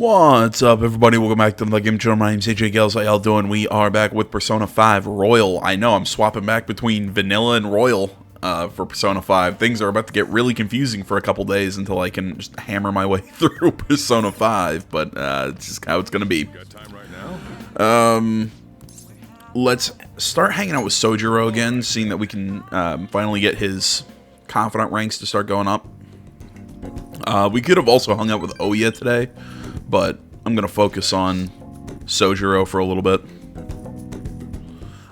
What's up, everybody? Welcome back to the Game Channel. My name's AJ Gales. How y'all doing? We are back with Persona 5 Royal. I know, I'm swapping back between Vanilla and Royal for Persona 5. Things are about to get really confusing for a couple days until I can just hammer my way through Persona 5, but it's just how it's going to be. Got time right now? Let's start hanging out with Sojiro again, seeing that we can finally get his confidant ranks to start going up. We could have also hung out with Oya today, but I'm going to focus on Sojiro for a little bit.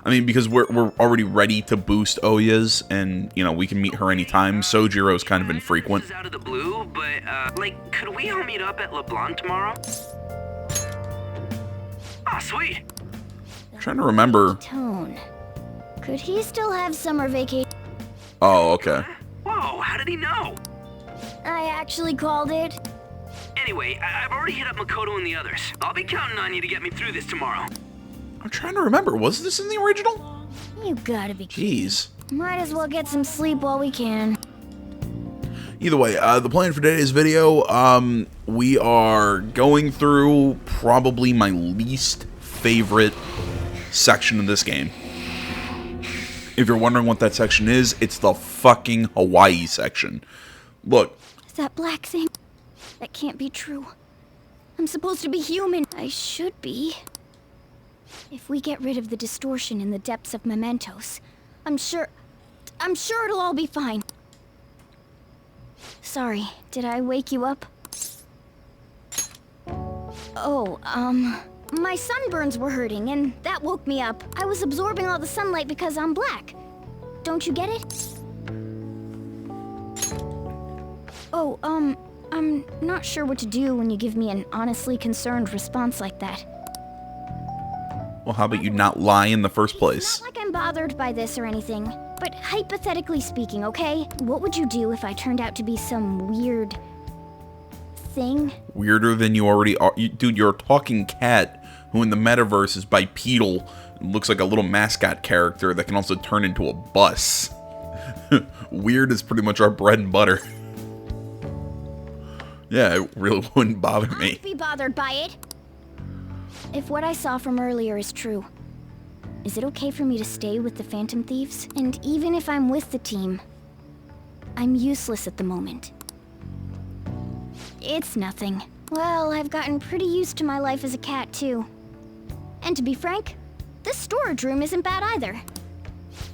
I mean, because we're already ready to boost Oya's, and, you know, we can meet her anytime. Sojiro's kind of infrequent. This is out of the blue, but, could we all meet up at LeBlanc tomorrow? Ah, sweet. I'm trying to remember. Tone. Could he still have summer vacation? Oh, okay. Whoa, how did he know? I actually called it. Anyway, I've already hit up Makoto and the others. I'll be counting on you to get me through this tomorrow. I'm trying to remember. Was this in the original? You gotta be kidding. Jeez. Might as well get some sleep while we can. Either way, the plan for today's video, we are going through probably my least favorite section of this game. If you're wondering what that section is, it's the fucking Hawaii section. Look. Is that black thing? That can't be true. I'm supposed to be human. I should be. If we get rid of the distortion in the depths of mementos, I'm sure it'll all be fine. Sorry, did I wake you up? Oh, my sunburns were hurting, and that woke me up. I was absorbing all the sunlight because I'm black. Don't you get it? Oh, I'm not sure what to do when you give me an honestly concerned response like that. Well, how about you not lie in the first place? It's not like I'm bothered by this or anything, but hypothetically speaking, okay? What would you do if I turned out to be some weird thing? Weirder than you already are. Dude, you're a talking cat who in the metaverse is bipedal and looks like a little mascot character that can also turn into a bus. Weird is pretty much our bread and butter. Yeah, it really wouldn't bother me. I'd be bothered by it. If what I saw from earlier is true, is it okay for me to stay with the Phantom Thieves? And even if I'm with the team, I'm useless at the moment. It's nothing. Well, I've gotten pretty used to my life as a cat, too. And to be frank, this storage room isn't bad either.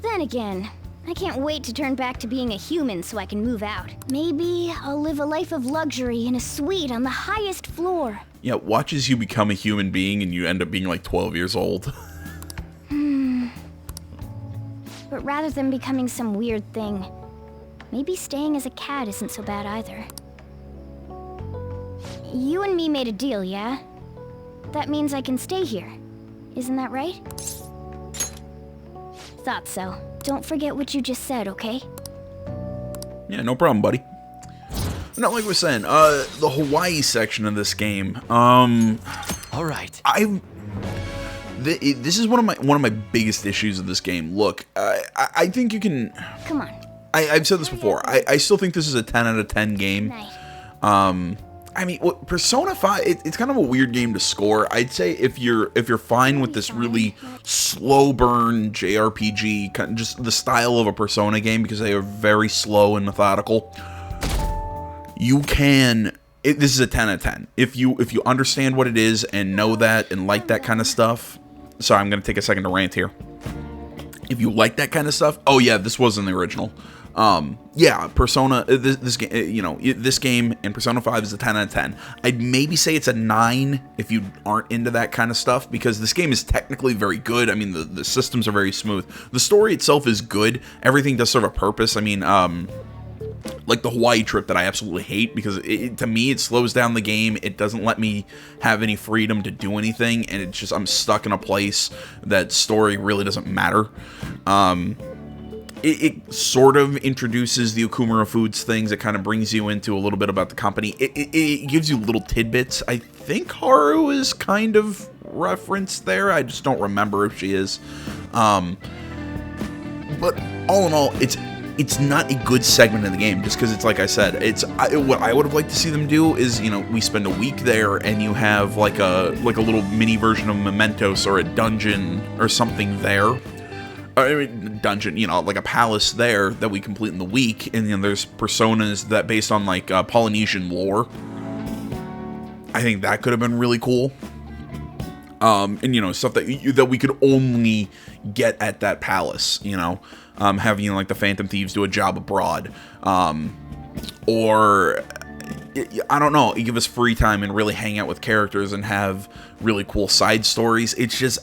Then again, I can't wait to turn back to being a human so I can move out. Maybe I'll live a life of luxury in a suite on the highest floor. Yeah, watch as you become a human being and you end up being like 12 years old. But rather than becoming some weird thing, maybe staying as a cat isn't so bad either. You and me made a deal, yeah? That means I can stay here. Isn't that right? Thought so. Don't forget what you just said, okay? Yeah, no problem, buddy. Not like we're saying, the Hawaii section of this game. All right. This is one of my biggest issues of this game. Look, I think you can. Come on. I've said this before. I still think this is a 10 out of 10 game. Night. I mean, Persona 5, it's kind of a weird game to score. I'd say if you're fine with this really slow burn JRPG, kind of just the style of a Persona game, because they are very slow and methodical, you can. This is a 10 out of 10. If you understand what it is and know that and like that kind of stuff. Sorry, I'm gonna take a second to rant here. If you like that kind of stuff, oh yeah, this was in the original. Yeah, Persona, this game, you know, this game and Persona 5 is a 10 out of 10. I'd maybe say it's a 9 if you aren't into that kind of stuff, because this game is technically very good. I mean, the systems are very smooth. The story itself is good. Everything does serve a purpose. I mean, like the Hawaii trip that I absolutely hate, because to me, it slows down the game. It doesn't let me have any freedom to do anything, and it's just, I'm stuck in a place that story really doesn't matter. It sort of introduces the Okumura Foods things. It kind of brings you into a little bit about the company. It gives you little tidbits. I think Haru is kind of referenced there. I just don't remember if she is. But all in all, it's it's not a good segment of the game, just because it's like I said, what I would have liked to see them do is, you know, we spend a week there and you have like a little mini version of Mementos or a dungeon or something there. I mean, dungeon, you know, like a palace there that we complete in the week, and then there's personas that based on like Polynesian lore. I think that could have been really cool. And you know, stuff that we could only get at that palace, you know, having, you know, like the Phantom Thieves do a job abroad, or I don't know, give us free time and really hang out with characters and have really cool side stories. It's just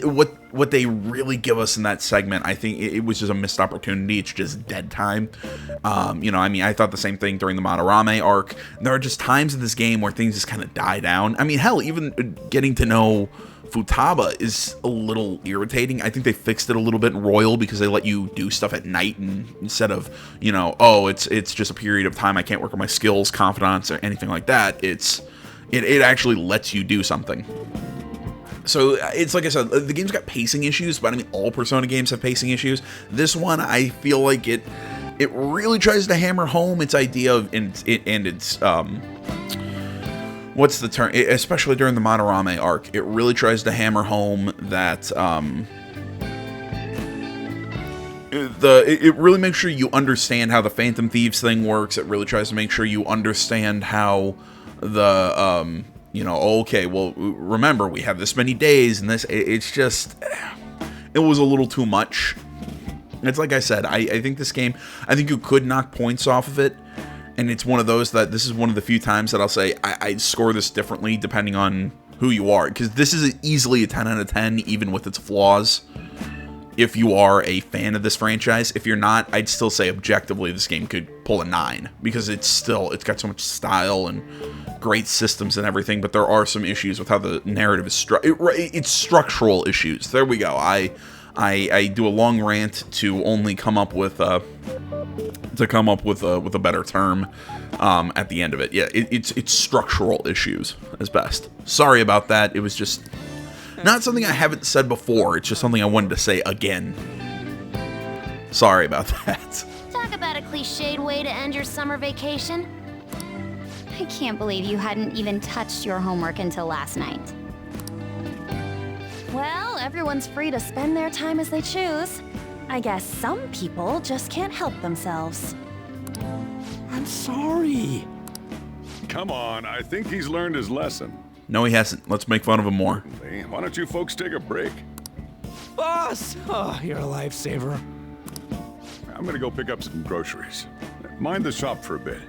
what they really give us in that segment. I think it was just a missed opportunity. It's just dead time. You know, I mean, I thought the same thing during the Madarame arc. There are just times in this game where things just kind of die down. I mean, hell, even getting to know Futaba is a little irritating. I think they fixed it a little bit in Royal because they let you do stuff at night, and instead of, you know, oh, it's just a period of time I can't work on my skills, confidence, or anything like that. It actually lets you do something. So it's like I said, the game's got pacing issues, but I mean, all Persona games have pacing issues. This one, I feel like it really tries to hammer home its idea of its what's the term? Especially during the Madarame arc, it really tries to hammer home that it really makes sure you understand how the Phantom Thieves thing works. It really tries to make sure you understand how the you know, okay, well, remember, we have this many days, and this, it's just, it was a little too much. It's like I said, I think this game, I think you could knock points off of it, and it's one of those that this is one of the few times that I'll say I'd score this differently depending on who you are, because this is easily a 10 out of 10, even with its flaws, if you are a fan of this franchise. If you're not, I'd still say objectively this game could pull a 9, because it's got so much style and great systems and everything, but there are some issues with how the narrative is it's structural issues. There we go. I do a long rant to only come up with a better term at the end of it. Yeah, it's structural issues as best. Sorry about that. It was just not something I haven't said before. It's just something I wanted to say again. Sorry about that. Talk about a cliched way to end your summer vacation. I can't believe you hadn't even touched your homework until last night. Well, everyone's free to spend their time as they choose. I guess some people just can't help themselves. I'm sorry. Come on, I think he's learned his lesson. No, he hasn't. Let's make fun of him more. Hey, why don't you folks take a break? Boss! Oh, you're a lifesaver. I'm gonna go pick up some groceries. Mind the shop for a bit.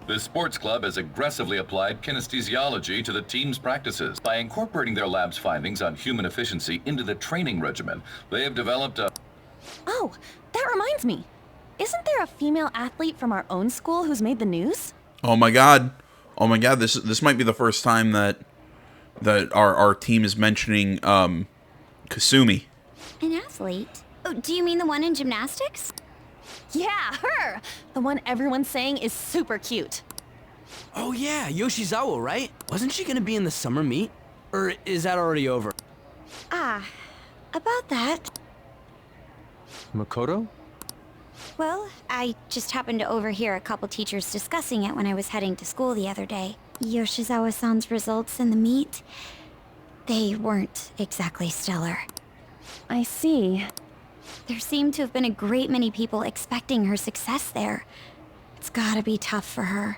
The sports club has aggressively applied kinesthesiology to the team's practices. By incorporating their lab's findings on human efficiency into the training regimen, they have developed a... Oh, that reminds me. Isn't there a female athlete from our own school who's made the news? Oh my god. Oh my god, this might be the first time that our team is mentioning Kasumi. An athlete? Oh, do you mean the one in gymnastics? Yeah, her! The one everyone's saying is super cute. Oh yeah, Yoshizawa, right? Wasn't she gonna be in the summer meet? Or is that already over? Ah, about that. Makoto? Well, I just happened to overhear a couple teachers discussing it when I was heading to school the other day. Yoshizawa-san's results in the meet, they weren't exactly stellar. I see. There seemed to have been a great many people expecting her success there. It's gotta be tough for her.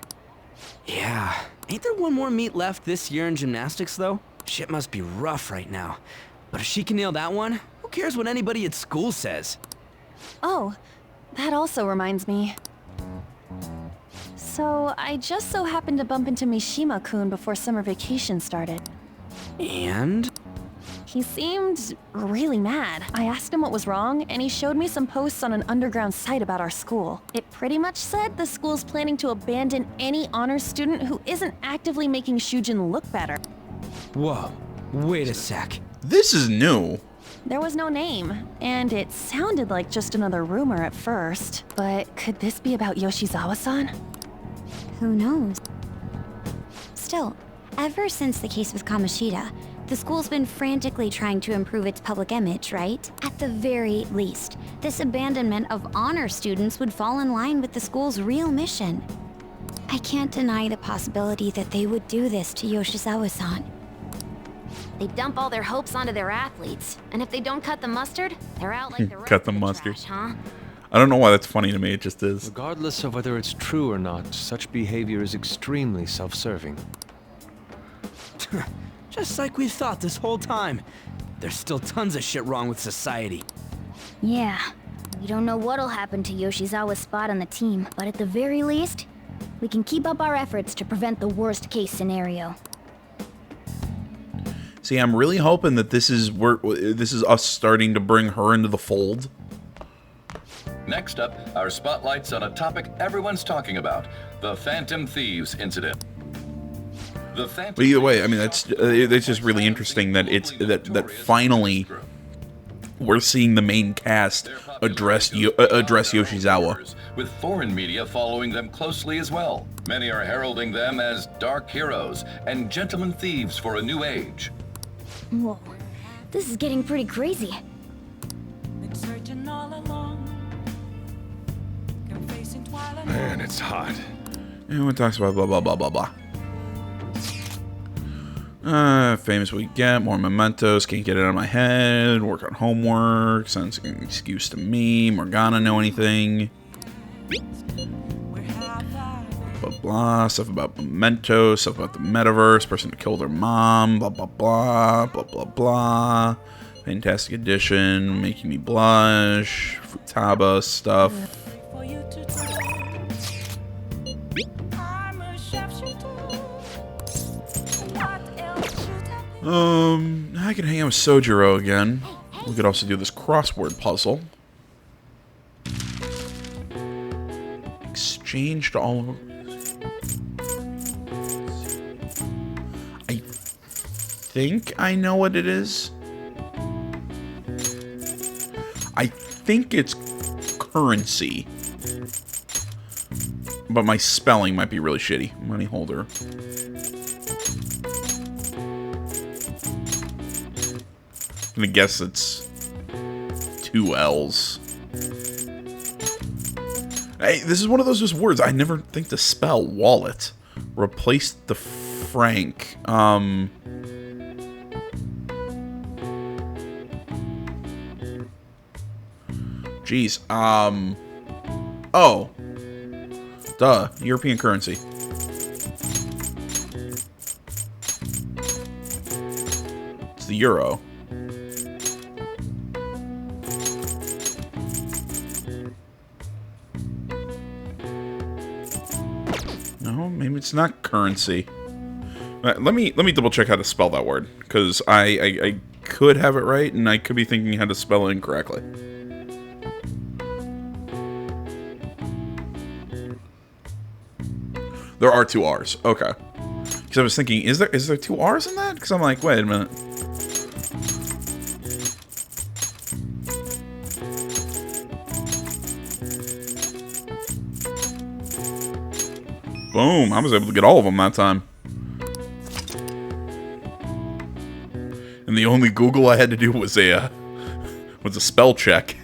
Yeah. Ain't there one more meet left this year in gymnastics, though? Shit must be rough right now. But if she can nail that one, who cares what anybody at school says? Oh, that also reminds me. So, I just so happened to bump into Mishima-kun before summer vacation started. And? He seemed really mad. I asked him what was wrong, and he showed me some posts on an underground site about our school. It pretty much said the school's planning to abandon any honors student who isn't actively making Shujin look better. Whoa, wait a sec. This is new. There was no name, and it sounded like just another rumor at first. But could this be about Yoshizawa-san? Who knows? Still, ever since the case with Kamoshida, The school's been frantically trying to improve its public image, right? At the very least, this abandonment of honor students would fall in line with the school's real mission. I can't deny the possibility that they would do this to Yoshizawa-san. They dump all their hopes onto their athletes, and if they don't cut the mustard, they're out like the rest Cut the of the mustard. trash, huh? I don't know why that's funny to me. It just is. Regardless of whether it's true or not, such behavior is extremely self-serving. Just like we thought this whole time. There's still tons of shit wrong with society. Yeah, we don't know what'll happen to Yoshizawa's spot on the team, but at the very least, we can keep up our efforts to prevent the worst case scenario. See, I'm really hoping that this is us starting to bring her into the fold. Next up, our spotlight's on a topic everyone's talking about, the Phantom Thieves incident. But either way, I mean, that's just really interesting that that finally we're seeing the main cast address Yoshizawa. With foreign media following them closely as well. Many are heralding them as dark heroes and gentlemen thieves for a new age. Whoa, this is getting pretty crazy. Man, it's hot. Everyone talks about blah blah blah blah blah. Famous we get, more mementos, can't get it out of my head, work on homework, sounds like an excuse to me, Morgana know anything. Blah blah, stuff about mementos, stuff about the metaverse, person who killed her mom, blah blah blah, blah blah blah. Fantastic Edition, making me blush, Futaba stuff. I can hang out with Sojiro again. We could also do this crossword puzzle. Exchanged all over. I think I know what it is. I think it's currency. But my spelling might be really shitty. Money holder. I'm gonna guess it's 2 L's. Hey, this is one of those just words I never think to spell. Wallet. Replace the franc. Jeez. Oh. Duh. European currency. It's the euro. No, maybe it's not currency. Let me double check how to spell that word, because I could have it right, and I could be thinking how to spell it incorrectly. There are 2 R's. Okay. Because I was thinking, is there 2 R's in that? Because I'm like, wait a minute. Boom! I was able to get all of them that time. And the only Google I had to do was a spell check.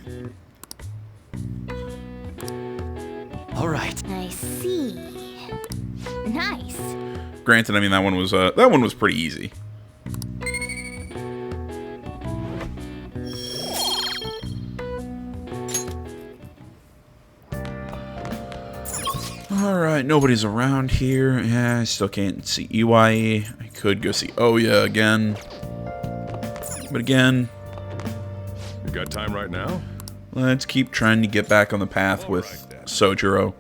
All right. I see. Nice. Granted, I mean that one was pretty easy. Alright, nobody's around here. Yeah, I still can't see Iwai. I could go see Oya again. But again, You got time right now? let's keep trying to get back on the path with Sojiro.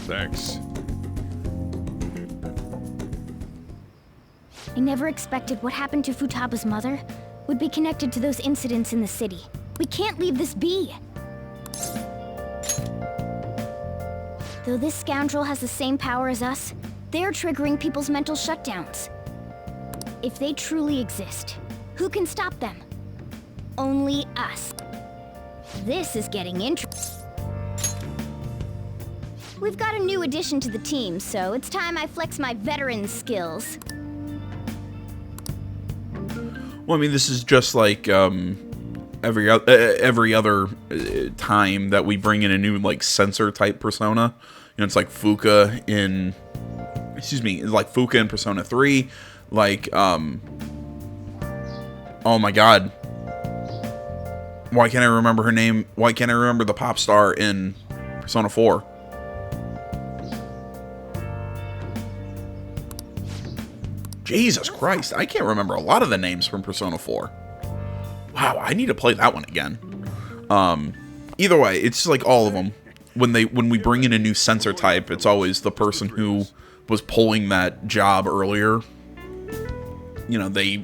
Thanks. I never expected what happened to Futaba's mother would be connected to those incidents in the city. We can't leave this be. Though this scoundrel has the same power as us, they're triggering people's mental shutdowns. If they truly exist, who can stop them? Only us. This is getting interesting. We've got a new addition to the team, so it's time I flex my veteran skills. Well, I mean, this is just like every other time that we bring in a new like sensor type persona. You know, it's like Fuka in, like Fuka in Persona 3, like oh my god, why can't I remember her name? Why can't I remember the pop star in Persona 4? Jesus Christ, I can't remember a lot of the names from Persona 4. Wow, I need to play that one again. Either way, it's like all of them. When we bring in a new sensor type, it's always the person who was pulling that job earlier. You know, they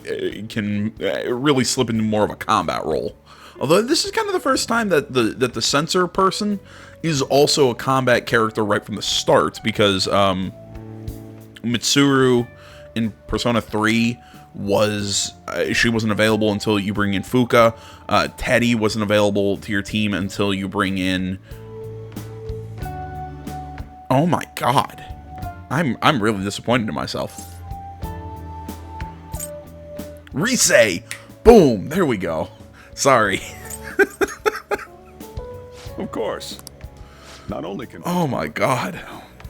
can really slip into more of a combat role. Although this is kind of the first time that the sensor person is also a combat character right from the start, because Mitsuru in Persona 3 she wasn't available until you bring in Fuka. Teddy wasn't available to your team until you bring in... Oh my god. I'm really disappointed in myself. Rise! Boom! There we go. Sorry. Of course. Not only can... Oh my god.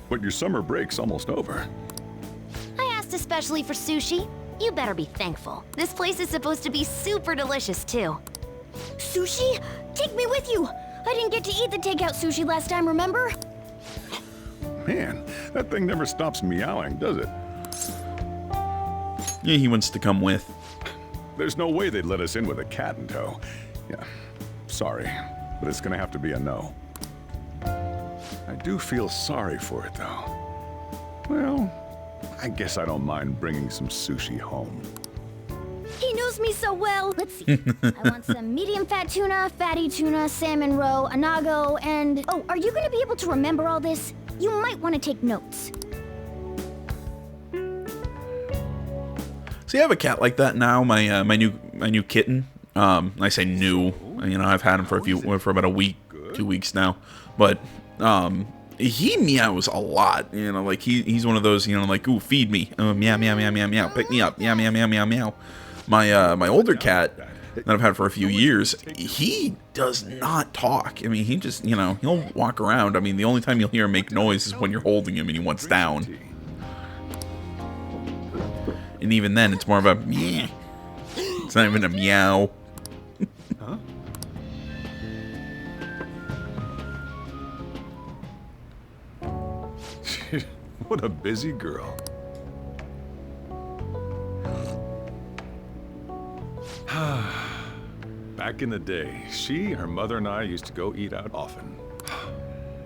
But your summer break's almost over. I asked especially for sushi. You better be thankful. This place is supposed to be super delicious, too. Sushi? Take me with you! I didn't get to eat the takeout sushi last time, remember? Man, that thing never stops meowing, does it? Yeah, he wants to come with. There's no way they'd let us in with a cat in tow. Yeah, sorry, but it's gonna have to be a no. I do feel sorry for it, though. Well, I guess I don't mind bringing some sushi home. He knows me so well. Let's see. I want some medium fat tuna, fatty tuna, salmon roe, anago, and... Oh, are you going to be able to remember all this? You might want to take notes. See, I have a cat like that now. My new kitten. I say new. You know, I've had him for about a week, 2 weeks now. But he meows a lot. You know, like he's one of those. You know, like, ooh, feed me. Meow meow meow meow meow. Pick me up. Meow meow meow meow meow. My older cat that I've had for a few years, he does not talk. I mean, he just, you know, he'll walk around. I mean, the only time you'll hear him make noise is when you're holding him and he wants down. And even then, it's more of a meh. It's not even a meow. Huh? What a busy girl. Back in the day, she, her mother, and I used to go eat out often.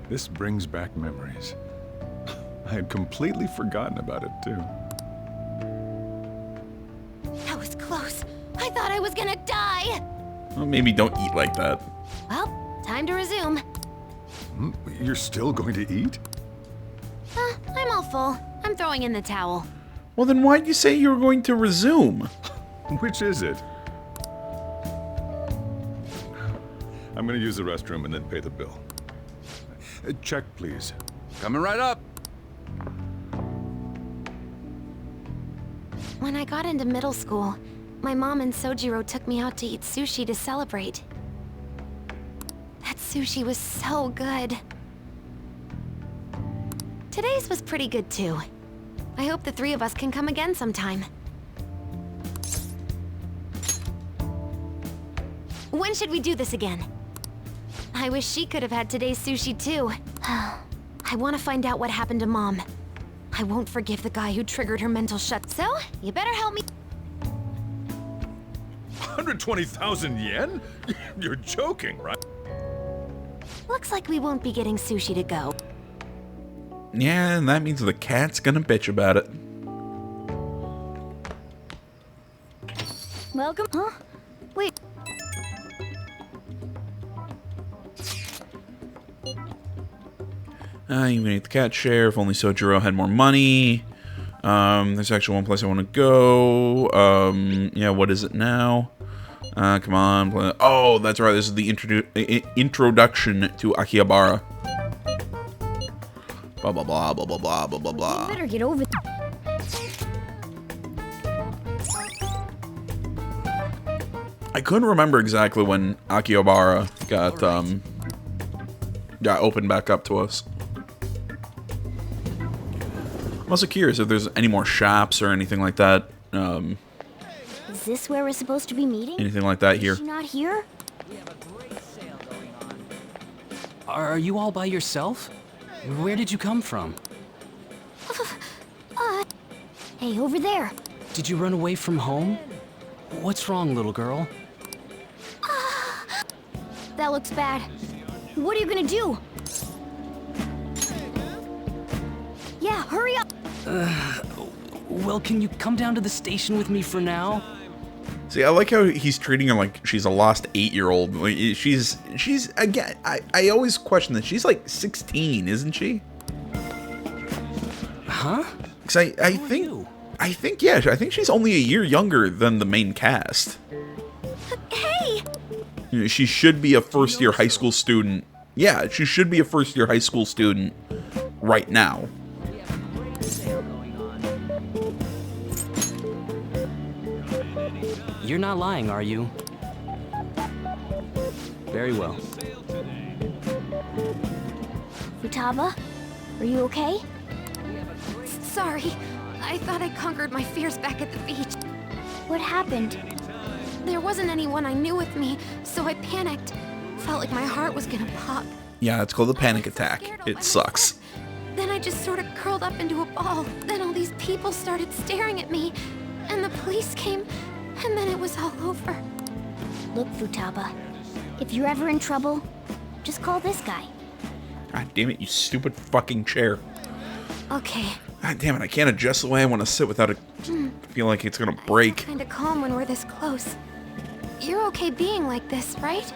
This brings back memories. I had completely forgotten about it, too. That was close. I thought I was gonna die. Well, maybe don't eat like that. Well, time to resume. You're still going to eat? I'm all full. I'm throwing in the towel. Well, then why'd you say you were going to resume? Which is it? I'm gonna use the restroom and then pay the bill. Check, please. Coming right up. When I got into middle school, my mom and Sojiro took me out to eat sushi to celebrate. That sushi was so good. Today's was pretty good too. I hope the three of us can come again sometime. When should we do this again? I wish she could have had today's sushi too. I want to find out what happened to Mom. I won't forgive the guy who triggered her mental shut. So, you better help me. 120,000 yen? You're joking, right? Looks like we won't be getting sushi to go. Yeah, and that means the cat's gonna bitch about it. Welcome. Huh? Wait. You can eat the cat share if only Sojiro had more money. There's actually one place I want to go. Yeah, what is it now? Come on. Oh, that's right. This is the introduction to Akihabara. Blah, blah, blah, blah, blah, blah, blah, blah, You blah. better get over. I couldn't remember exactly when Akihabara got opened back up to us. I'm also curious if there's any more shops or anything like that. Is this where we're supposed to be meeting? Anything like that here. Is she not here? Are you all by yourself? Where did you come from? Hey, over there. Did you run away from home? What's wrong, little girl? That looks bad. What are you gonna do? Yeah, hurry up. Well, can you come down to the station with me for now? See, I like how he's treating her like she's a lost 8-year-old. Like, she's again. I always question this. She's like 16, isn't she? Huh? Because I think yeah. I think she's only a year younger than the main cast. Hey! You know, she should be a first-year high school student. Yeah, she should be a first-year high school student right now. You're not lying, are you? Very well. Futaba, are you okay? Sorry. I thought I conquered my fears back at the beach. What happened? There wasn't anyone I knew with me, so I panicked. Felt like my heart was gonna pop. Yeah, it's called a panic attack. It sucks. Then I just sort of curled up into a ball. Then all these people started staring at me, and the police came, and then it was all over. Look, Futaba, if you're ever in trouble, just call this guy. God damn it, you stupid fucking chair. Okay. God damn it, I can't adjust the way I want to sit without it feel like it's gonna break. Kinda calm when we're this close. You're okay being like this, right?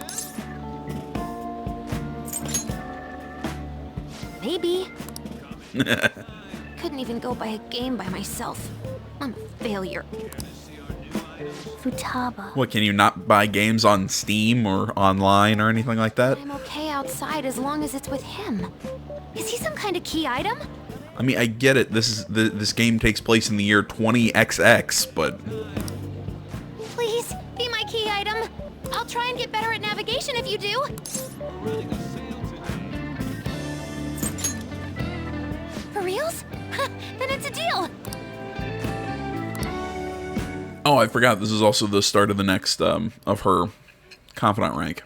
Maybe. Couldn't even go buy a game by myself. I'm a failure. Futaba. What, can you not buy games on Steam or online or anything like that? I'm okay outside as long as it's with him. Is he some kind of key item? I mean, I get it. This game takes place in the year 20XX, but Please, be my key item. I'll try and get better at navigation if you do. For reals? Then it's a deal. oh, I forgot. This is also the start of the next of her confidant rank.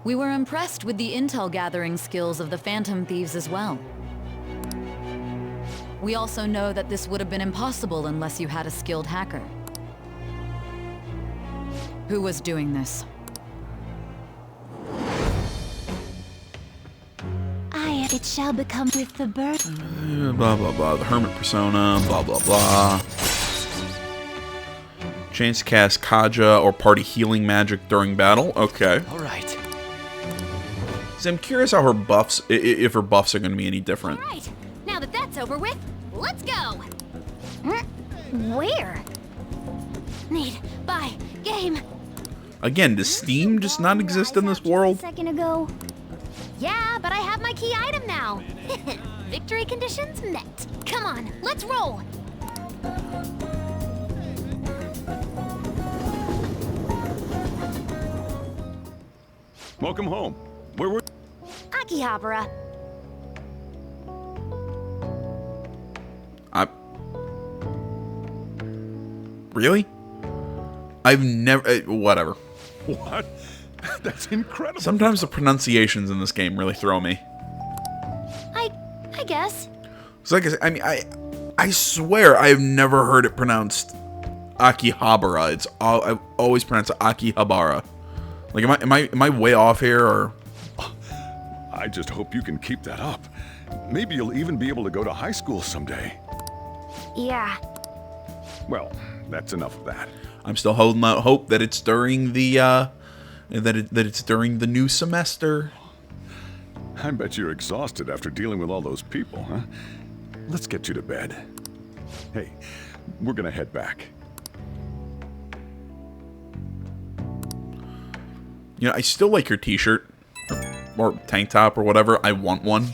We were impressed with the intel gathering skills of the Phantom Thieves as well. We also know that this would have been impossible unless you had a skilled hacker. Who was doing this? It shall become with the bird. Blah, blah, blah. The Hermit Persona. Blah, blah, blah. Chance to cast Kaja or party healing magic during battle. Okay. All right. So I'm curious how her buffs, if her buffs are going to be any different. All right. Now that that's over with, let's go. Where? Need, buy, game. Again, does Steam just not exist in this world? A second ago. Yeah, but I have my key item now. Victory conditions met. Come on, let's roll. Welcome home. Where were... Akihabara. Really? I've never... whatever. What? That's incredible. Sometimes the pronunciations in this game really throw me. I guess. It's like I mean, I swear I've never heard it pronounced Akihabara. I've always pronounced it Akihabara. Like, am I way off here, or? I just hope you can keep that up. Maybe you'll even be able to go to high school someday. Yeah. Well, that's enough of that. I'm still holding out hope that it's during the that it's during the new semester. I bet you're exhausted after dealing with all those people, huh? Let's get you to bed. Hey, we're gonna head back. You know, I still like your t-shirt. Or tank top or whatever. I want one.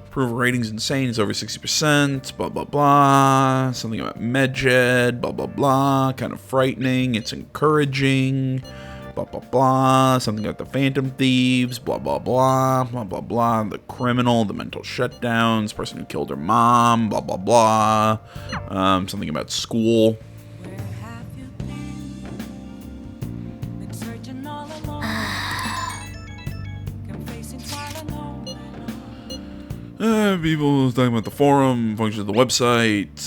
Approval rating's insane. It's over 60%. Blah, blah, blah. Something about Medjed. Blah, blah, blah. Kind of frightening. It's encouraging. Blah, blah, blah. Something about the Phantom Thieves. Blah, blah, blah. Blah, blah, blah. The criminal. The mental shutdowns. Person who killed her mom. Blah, blah, blah. Something about school. People talking about the forum, functions of the website,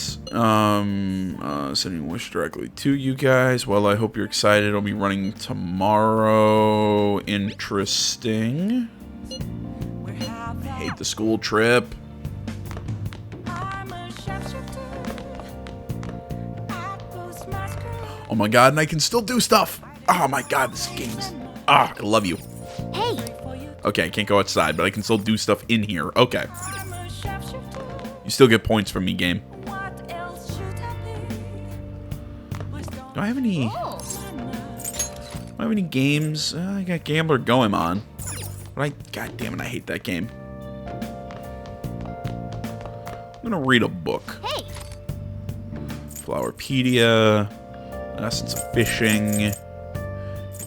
sending wish directly to you guys. Well, I hope you're excited. It'll be running tomorrow. Interesting. I hate the school trip. Oh my god, and I can still do stuff. Oh my god, this game's... I love you. Hey! Okay, I can't go outside, but I can still do stuff in here. Okay. You still get points from me, game. Do I have any... games? I got Gambler going on. But God damn it, I hate that game. I'm gonna read a book. Hey! Flowerpedia. Essence of Fishing.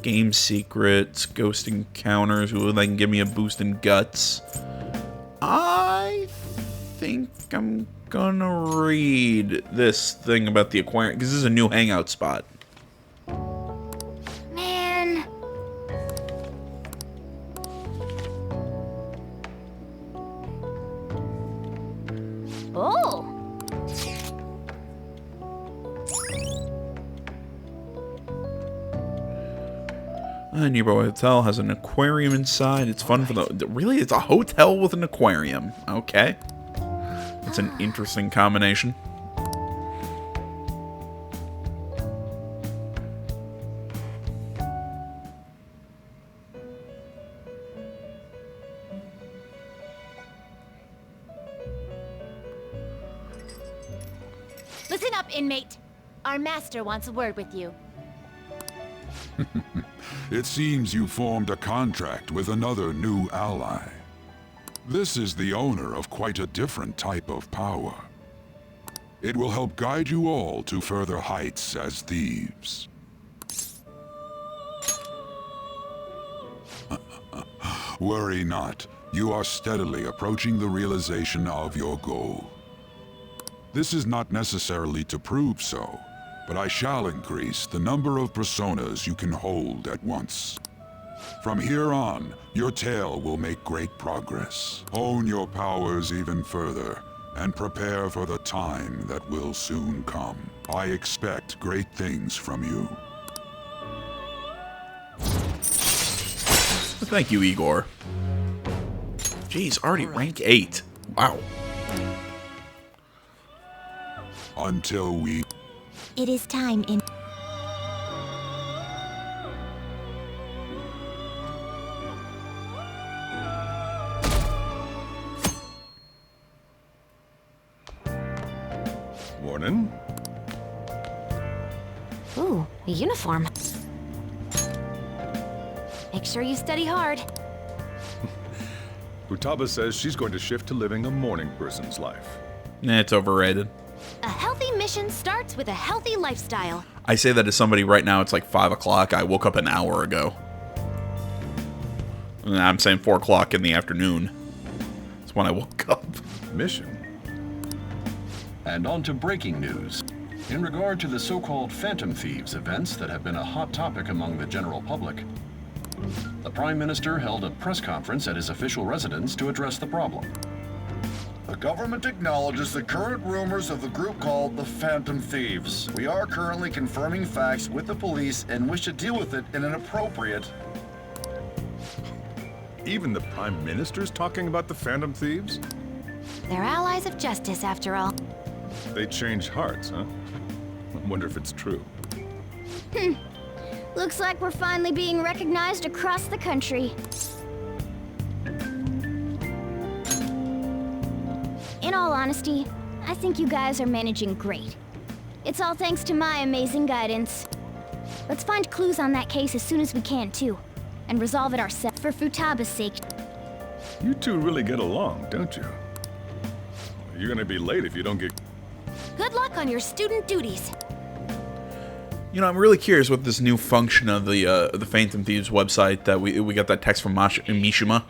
Game Secrets. Ghost Encounters. Ooh, they can give me a boost in Guts. I think I'm gonna read this thing about the aquarium, because this is a new hangout spot. Man. Oh. Nero Hotel has an aquarium inside. It's fun for the... Really? It's a hotel with an aquarium. Okay. It's an interesting combination. Listen up, inmate. Our master wants a word with you. It seems you formed a contract with another new ally. This is the owner of quite a different type of power. It will help guide you all to further heights as thieves. Worry not. You are steadily approaching the realization of your goal. This is not necessarily to prove so, but I shall increase the number of personas you can hold at once. From here on, your tale will make great progress. Hone your powers even further, and prepare for the time that will soon come. I expect great things from you. Thank you, Igor. Jeez, already rank 8. Wow. Until we... It is time in... Morning. Ooh, a uniform. Make sure you study hard. Futaba says she's going to shift to living a morning person's life. Nah, it's overrated. A healthy mission starts with a healthy lifestyle. I say that as somebody right now, it's like 5 o'clock. I woke up an hour ago. And I'm saying 4 o'clock in the afternoon. That's when I woke up. Mission. And on to breaking news. In regard to the so-called Phantom Thieves events that have been a hot topic among the general public, the Prime Minister held a press conference at his official residence to address the problem. The government acknowledges the current rumors of the group called the Phantom Thieves. We are currently confirming facts with the police and wish to deal with it in an appropriate... Even the Prime Minister's talking about the Phantom Thieves? They're allies of justice, after all. They changed hearts, huh? I wonder if it's true. Looks like we're finally being recognized across the country. In all honesty, I think you guys are managing great. It's all thanks to my amazing guidance. Let's find clues on that case as soon as we can, too. And resolve it ourselves for Futaba's sake. You two really get along, don't you? You're gonna be late if you don't get... Good luck on your student duties. You know, I'm really curious what this new function of the Phantom Thieves website that we got that text from Mishima.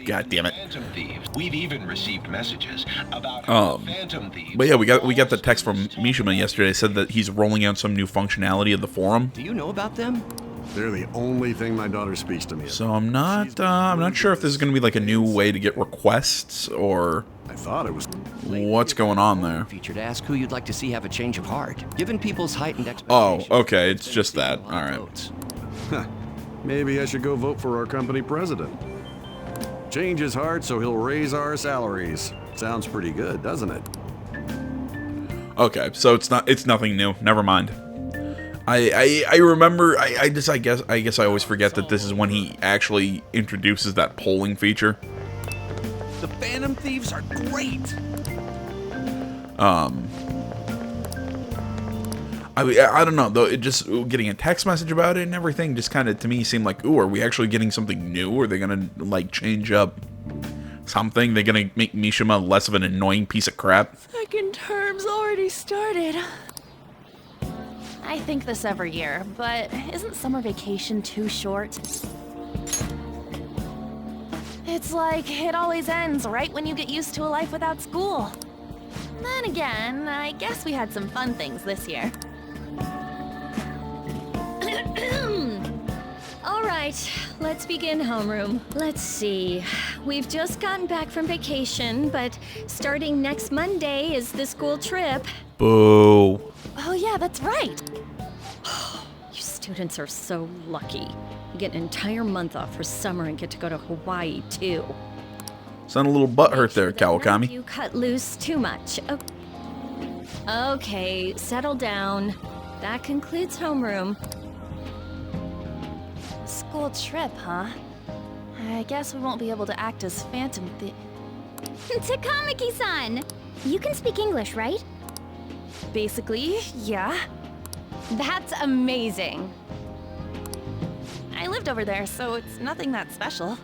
God damn it. Phantom Thieves. We've even received messages about Phantom Thieves. But yeah, we got the text from Mishima yesterday. It said that he's rolling out some new functionality of the forum. Do you know about them? They're the only thing my daughter speaks to me about. So I'm not sure if this is going to be like a new way to get requests or I thought it was what's going on there. Featured ask who you'd like to see have a change of heart, given people's heightened Oh, expectations. okay, it's just that. All right. Maybe I should go vote for our company president. Change his heart so he'll raise our salaries. Sounds pretty good, doesn't it? Okay, so it's nothing new. Never mind. I remember. I guess I always forget that this is when he actually introduces that polling feature. The Phantom Thieves are great. I don't know though. It just getting a text message about it and everything just kind of to me seemed like, ooh, are we actually getting something new? Are they gonna like change up something? They're gonna make Mishima less of an annoying piece of crap? Second term's already started. I think this every year, but isn't summer vacation too short? It's like it always ends right when you get used to a life without school. Then again, I guess we had some fun things this year. All right, let's begin homeroom. Let's see. We've just gotten back from vacation, but starting next Monday is the school trip. Boo. Oh yeah, that's right. You students are so lucky. You get an entire month off for summer and get to go to Hawaii, too. Sound a little butthurt there, Kawakami. You cut loose too much. Okay, settle down. That concludes homeroom. School trip, huh? I guess we won't be able to act as Phantom Takamaki-san! You can speak English, right? Basically, yeah. That's amazing. I lived over there, so it's nothing that special.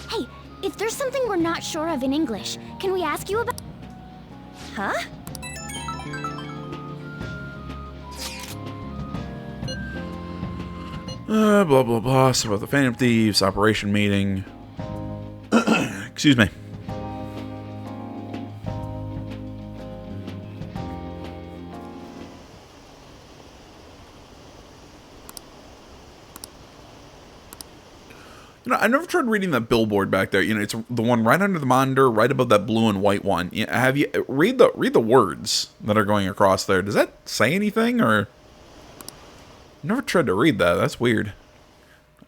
Hey, if there's something we're not sure of in English, can we ask you about... Huh? Blah, blah, blah. So about the Phantom Thieves, operation meeting. Excuse me. You know, I never tried reading that billboard back there. You know, it's the one right under the monitor, right above that blue and white one. Have you read the words that are going across there? Does that say anything, or? Never tried to read that. That's weird.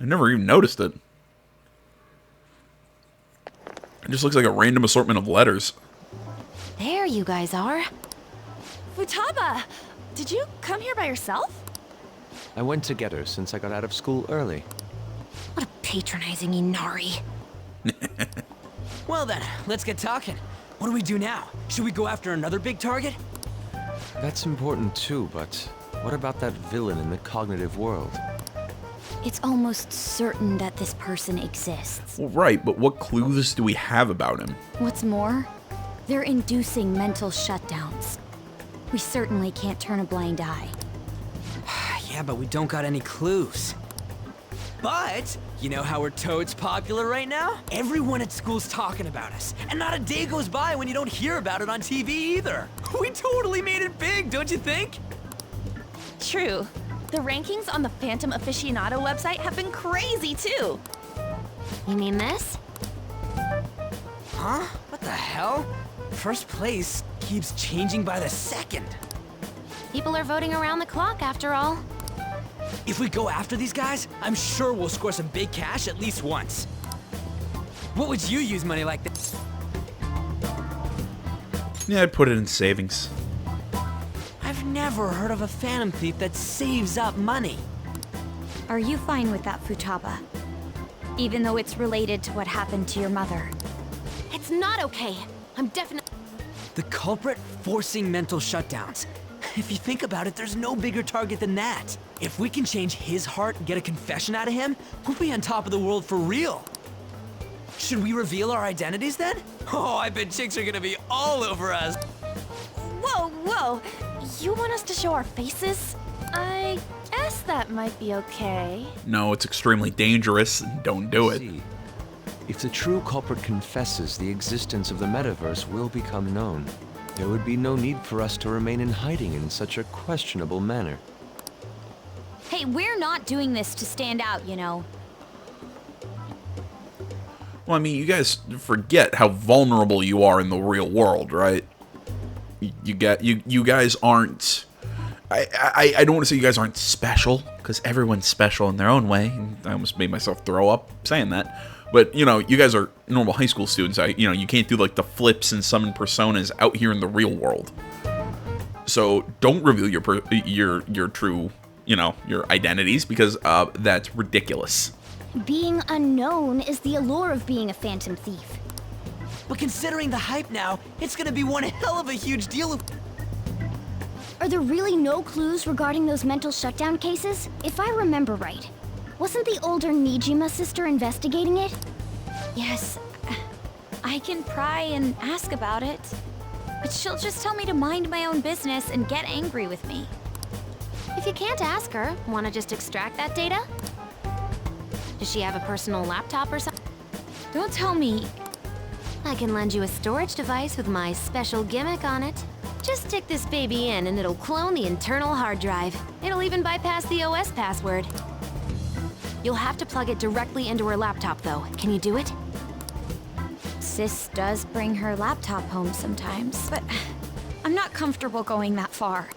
I never even noticed it. It just looks like a random assortment of letters. There you guys are. Futaba! Did you come here by yourself? I went to get her since I got out of school early. What a patronizing Inari. Well then, let's get talking. What do we do now? Should we go after another big target? That's important too, but what about that villain in the cognitive world? It's almost certain that this person exists. Well, right, but what clues do we have about him? What's more, they're inducing mental shutdowns. We certainly can't turn a blind eye. Yeah, but we don't got any clues. But, you know how we're totes popular right now? Everyone at school's talking about us. And not a day goes by when you don't hear about it on TV either. We totally made it big, don't you think? True. The rankings on the Phantom Aficionado website have been crazy, too. You mean this? Huh? What the hell? First place keeps changing by the second. People are voting around the clock, after all. If we go after these guys, I'm sure we'll score some big cash at least once. What would you use money like this? Yeah, I'd put it in savings. I've never heard of a Phantom Thief that saves up money. Are you fine with that, Futaba? Even though it's related to what happened to your mother. It's not okay. I'm definitely... The culprit forcing mental shutdowns. if you think about it, there's no bigger target than that. If we can change his heart and get a confession out of him, we'll be on top of the world for real. Should we reveal our identities then? Oh, I bet chicks are gonna be all over us. Whoa, whoa! You want us to show our faces? I guess that might be okay. No, it's extremely dangerous. Don't do it. See, if the true culprit confesses, the existence of the metaverse will become known. There would be no need for us to remain in hiding in such a questionable manner. Hey, we're not doing this to stand out, you know. Well, I mean, you guys forget how vulnerable you are in the real world, right? You guys aren't... I don't want to say you guys aren't special, because everyone's special in their own way. I almost made myself throw up saying that. But, you know, you guys are normal high school students. You know, you can't do, like, the flips and summon personas out here in the real world. So, don't reveal your true, you know, your identities, because that's ridiculous. Being unknown is the allure of being a phantom thief. But considering the hype now, it's gonna be one hell of a huge deal. Are there really no clues regarding those mental shutdown cases? If I remember right, wasn't the older Nijima sister investigating it? Yes, I can pry and ask about it. But she'll just tell me to mind my own business and get angry with me. If you can't ask her, wanna just extract that data? Does she have a personal laptop or something? Don't tell me. I can lend you a storage device with my special gimmick on it. Just stick this baby in and it'll clone the internal hard drive. It'll even bypass the OS password. You'll have to plug it directly into her laptop though. Can you do it? Sis does bring her laptop home sometimes, but I'm not comfortable going that far.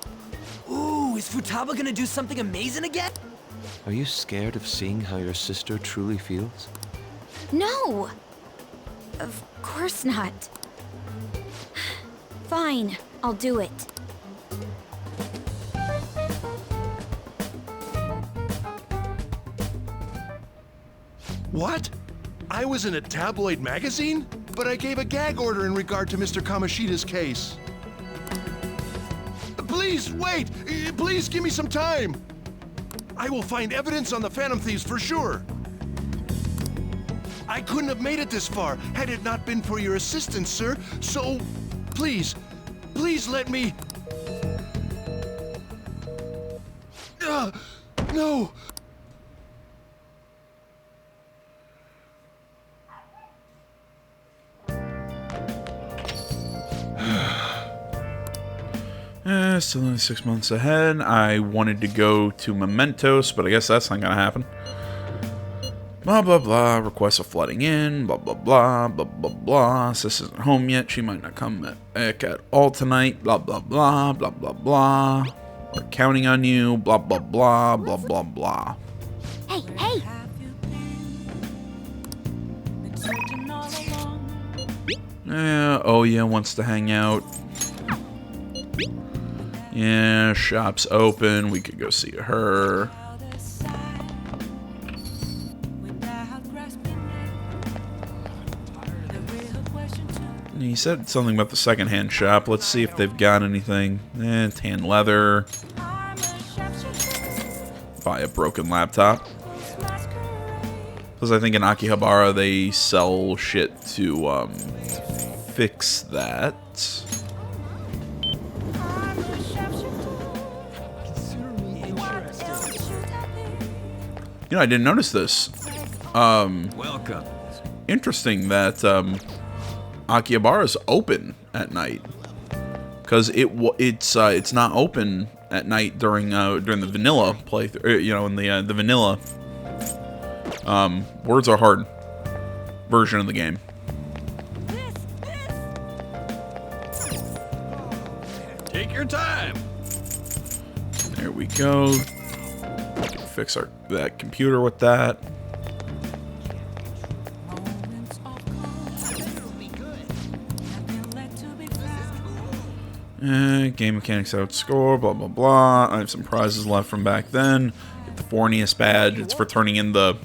Ooh, is Futaba gonna do something amazing again? Are you scared of seeing how your sister truly feels? No! Of course not. Fine, I'll do it. What? I was in a tabloid magazine? But I gave a gag order in regard to Mr. Kamoshida's case. Please, wait! Please give me some time! I will find evidence on the Phantom Thieves for sure. I couldn't have made it this far had it not been for your assistance, sir. So, please, please let me... no! Still only 6 months ahead. I wanted to go to Mementos, but I guess that's not gonna happen. Blah, blah, blah. Requests are flooding in. Blah, blah, blah. Blah, blah, blah. Sis isn't home yet. She might not come back at all tonight. Blah, blah, blah. Blah, blah, blah. We're counting on you. Blah, blah, blah. Blah, blah, blah. Hey, hey! Oya wants to hang out. Yeah, shop's open. We could go see her. He said something about the secondhand shop. Let's see if they've got anything. Tan leather. Buy a broken laptop. Because I think in Akihabara they sell shit to fix that. You know, I didn't notice this. Welcome. Interesting that Akihabara is open at night, because it's not open at night during the vanilla playthrough. You know, in the vanilla words are hard version of the game. Take your time. There we go. Fix that computer with that. Game mechanics outscore, blah blah blah. I have some prizes left from back then. Get the Fornius badge. It's for turning in the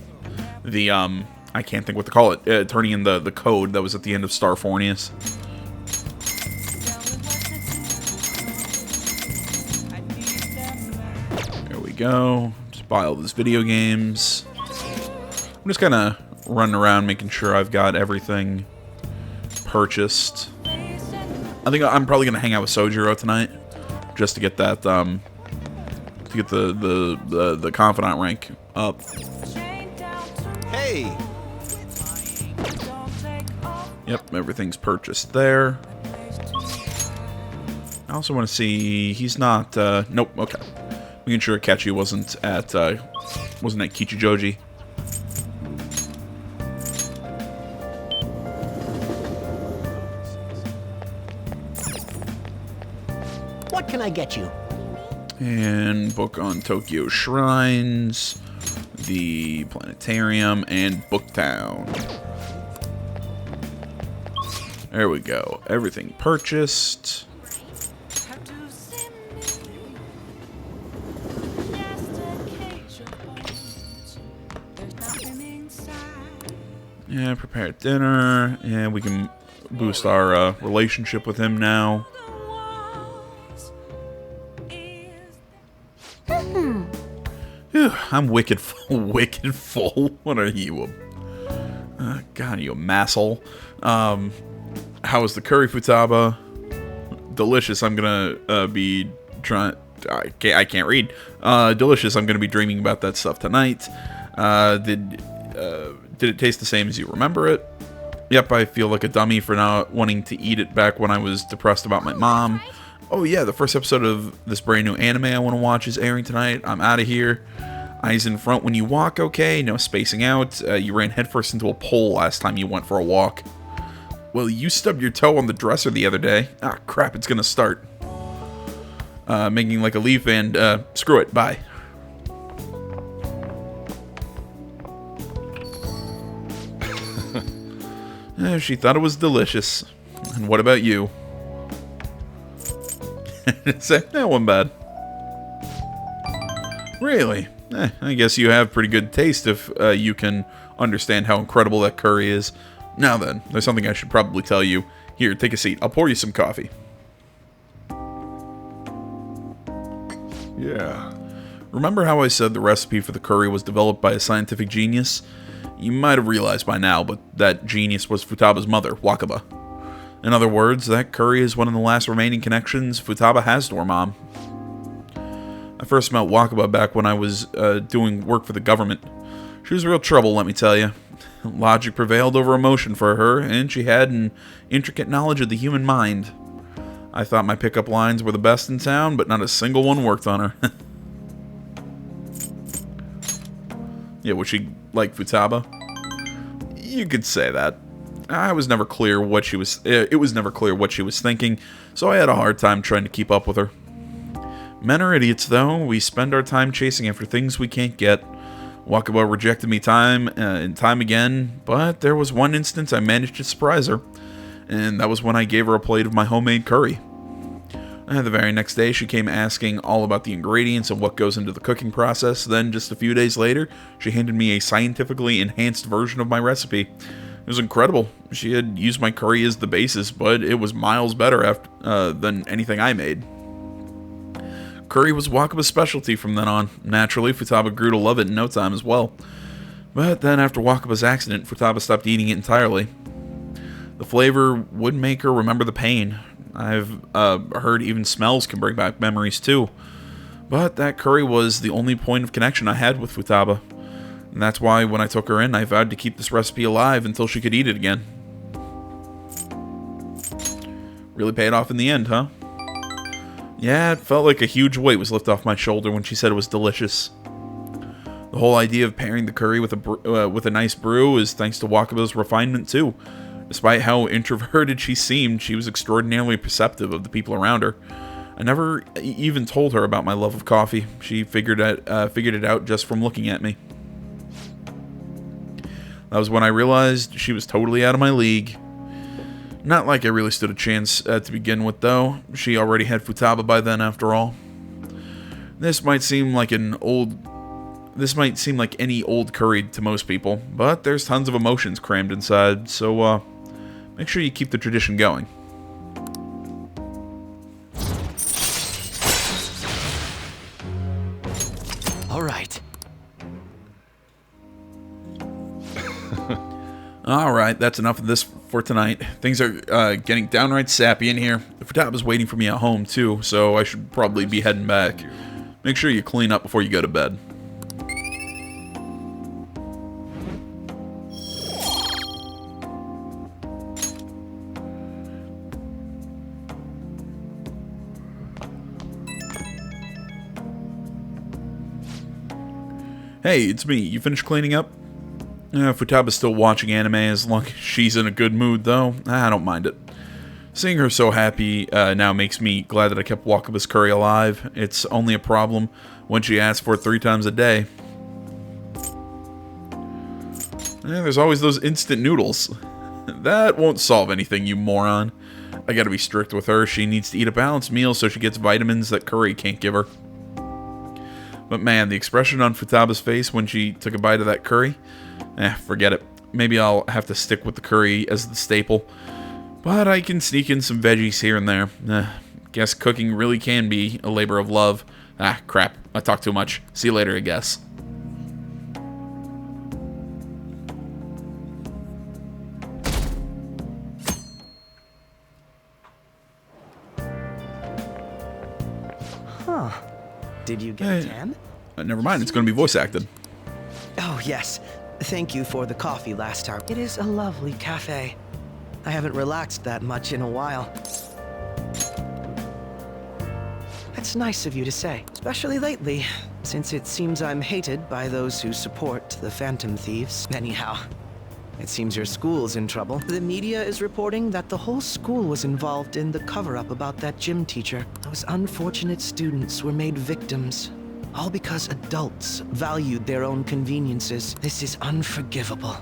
I can't think what to call it. Turning in the code that was at the end of Star Fornius. go. Just buy all those video games. I'm just kind of running around making sure I've got everything purchased. I think I'm probably gonna hang out with Sojiro tonight, just to get that to get the confidant rank up. Hey. Yep, everything's purchased there. I also want to see he's not. Nope. Okay, making sure Akechi wasn't at Kichijoji. What can I get you? And book on Tokyo Shrines, the Planetarium, and Booktown. There we go. Everything purchased. Yeah, prepare dinner. Yeah, we can boost our relationship with him now. Whew, I'm wicked full. What are you? God, you a masshole. How was the curry, Futaba? Delicious. I'm gonna be trying. I can't read. Delicious. I'm gonna be dreaming about that stuff tonight. Did it taste the same as you remember it? Yep. I feel like a dummy for not wanting to eat it back when I was depressed about my mom. Oh yeah, the first episode of this brand new anime I want to watch is airing tonight. I'm out of here. Eyes in front when you walk, okay? No spacing out. You ran headfirst into a pole last time you went for a walk. Well, you stubbed your toe on the dresser the other day. Ah, crap, it's gonna start. Making like a leaf and, screw it, bye. She thought it was delicious. And what about you? That one bad. Really? I guess you have pretty good taste if you can understand how incredible that curry is. Now then, there's something I should probably tell you. Here, take a seat. I'll pour you some coffee. Yeah. Remember how I said the recipe for the curry was developed by a scientific genius? You might have realized by now, but that genius was Futaba's mother, Wakaba. In other words, that curry is one of the last remaining connections Futaba has to her mom. I first met Wakaba back when I was doing work for the government. She was real trouble, let me tell you. Logic prevailed over emotion for her, and she had an intricate knowledge of the human mind. I thought my pickup lines were the best in town, but not a single one worked on her. Yeah, was she like Futaba? You could say that. I was never clear what she was. It was never clear what she was thinking, so I had a hard time trying to keep up with her. Men are idiots, though. We spend our time chasing after things we can't get. Wakaba rejected me time and time again, but there was one instance I managed to surprise her, and that was when I gave her a plate of my homemade curry. The very next day, she came asking all about the ingredients and what goes into the cooking process. Then, just a few days later, she handed me a scientifically enhanced version of my recipe. It was incredible. She had used my curry as the basis, but it was miles better than anything I made. Curry was Wakaba's specialty from then on. Naturally, Futaba grew to love it in no time as well. But then after Wakaba's accident, Futaba stopped eating it entirely. The flavor would make her remember the pain. I've heard even smells can bring back memories too. But that curry was the only point of connection I had with Futaba. And that's why when I took her in, I vowed to keep this recipe alive until she could eat it again. Really paid off in the end, huh? Yeah, it felt like a huge weight was lifted off my shoulder when she said it was delicious. The whole idea of pairing the curry with a nice brew is thanks to Wakaba's refinement too. Despite how introverted she seemed, she was extraordinarily perceptive of the people around her. I never even told her about my love of coffee. She figured it out just from looking at me. That was when I realized she was totally out of my league. Not like I really stood a chance to begin with, though. She already had Futaba by then, after all. This might seem like any old curry to most people, but there's tons of emotions crammed inside, so make sure you keep the tradition going. Alright, that's enough of this for tonight. Things are getting downright sappy in here. Futaba's waiting for me at home too, so I should probably be heading back. Make sure you clean up before you go to bed. Hey, it's me. You finished cleaning up? Futaba's still watching anime as long as she's in a good mood, though. I don't mind it. Seeing her so happy now makes me glad that I kept Wakaba's curry alive. It's only a problem when she asks for it 3 times a day. There's always those instant noodles. That won't solve anything, you moron. I gotta be strict with her. She needs to eat a balanced meal so she gets vitamins that curry can't give her. But man, the expression on Futaba's face when she took a bite of that curry, forget it. Maybe I'll have to stick with the curry as the staple. But I can sneak in some veggies here and there. Guess cooking really can be a labor of love. Crap. I talked too much. See you later, I guess. Huh. Did you get a tan? Never mind, it's going to be voice acted. Oh, yes. Thank you for the coffee last time. It is a lovely cafe. I haven't relaxed that much in a while. That's nice of you to say, especially lately, since it seems I'm hated by those who support the Phantom Thieves. Anyhow, it seems your school's in trouble. The media is reporting that the whole school was involved in the cover-up about that gym teacher. Those unfortunate students were made victims, all because adults valued their own conveniences. This is unforgivable,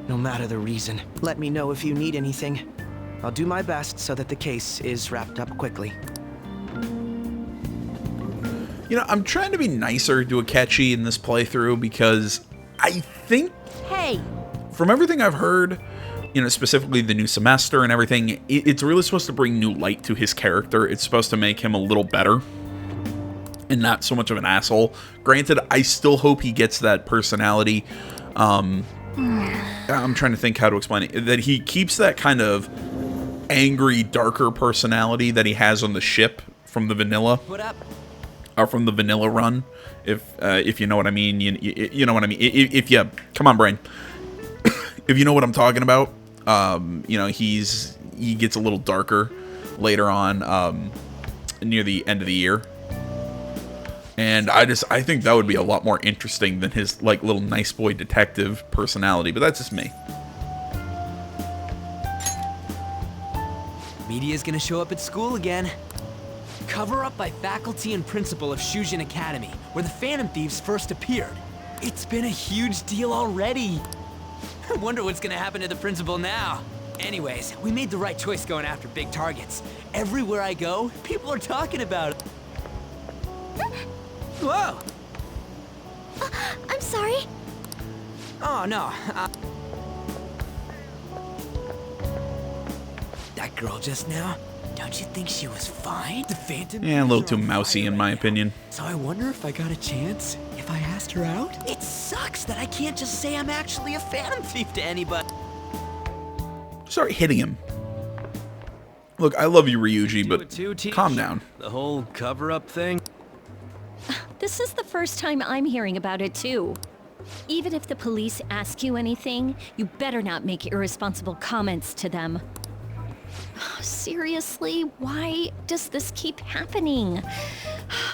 no matter the reason. Let me know if you need anything. I'll do my best so that the case is wrapped up quickly. You know, I'm trying to be nicer to Akechi in this playthrough because I think... Hey! From everything I've heard, you know, specifically the new semester and everything, it's really supposed to bring new light to his character. It's supposed to make him a little better and not so much of an asshole. Granted, I still hope he gets that personality. I'm trying to think how to explain it. That he keeps that kind of angry, darker personality that he has on the ship from the vanilla. What up? Or from the vanilla run, if you know what I mean. You know what I mean. If you... Come on, brain. If you know what I'm talking about, you know, he gets a little darker later on, near the end of the year. And I think that would be a lot more interesting than his, like, little nice boy detective personality, but that's just me. Media's gonna show up at school again. Cover up by faculty and principal of Shujin Academy, where the Phantom Thieves first appeared. It's been a huge deal already. I wonder what's gonna happen to the principal now. Anyways, we made the right choice going after big targets. Everywhere I go, people are talking about it. Whoa! I'm sorry. Oh, no. That girl just now, don't you think she was fine? The Phantom... Yeah, a little too mousy in my opinion. So I wonder if I got a chance if I asked her out? It sucks that I can't just say I'm actually a Phantom Thief to anybody. Start hitting him. Look, I love you, Ryuji, but calm down. The whole cover-up thing? This is the first time I'm hearing about it, too. Even if the police ask you anything, you better not make irresponsible comments to them. Seriously, why does this keep happening?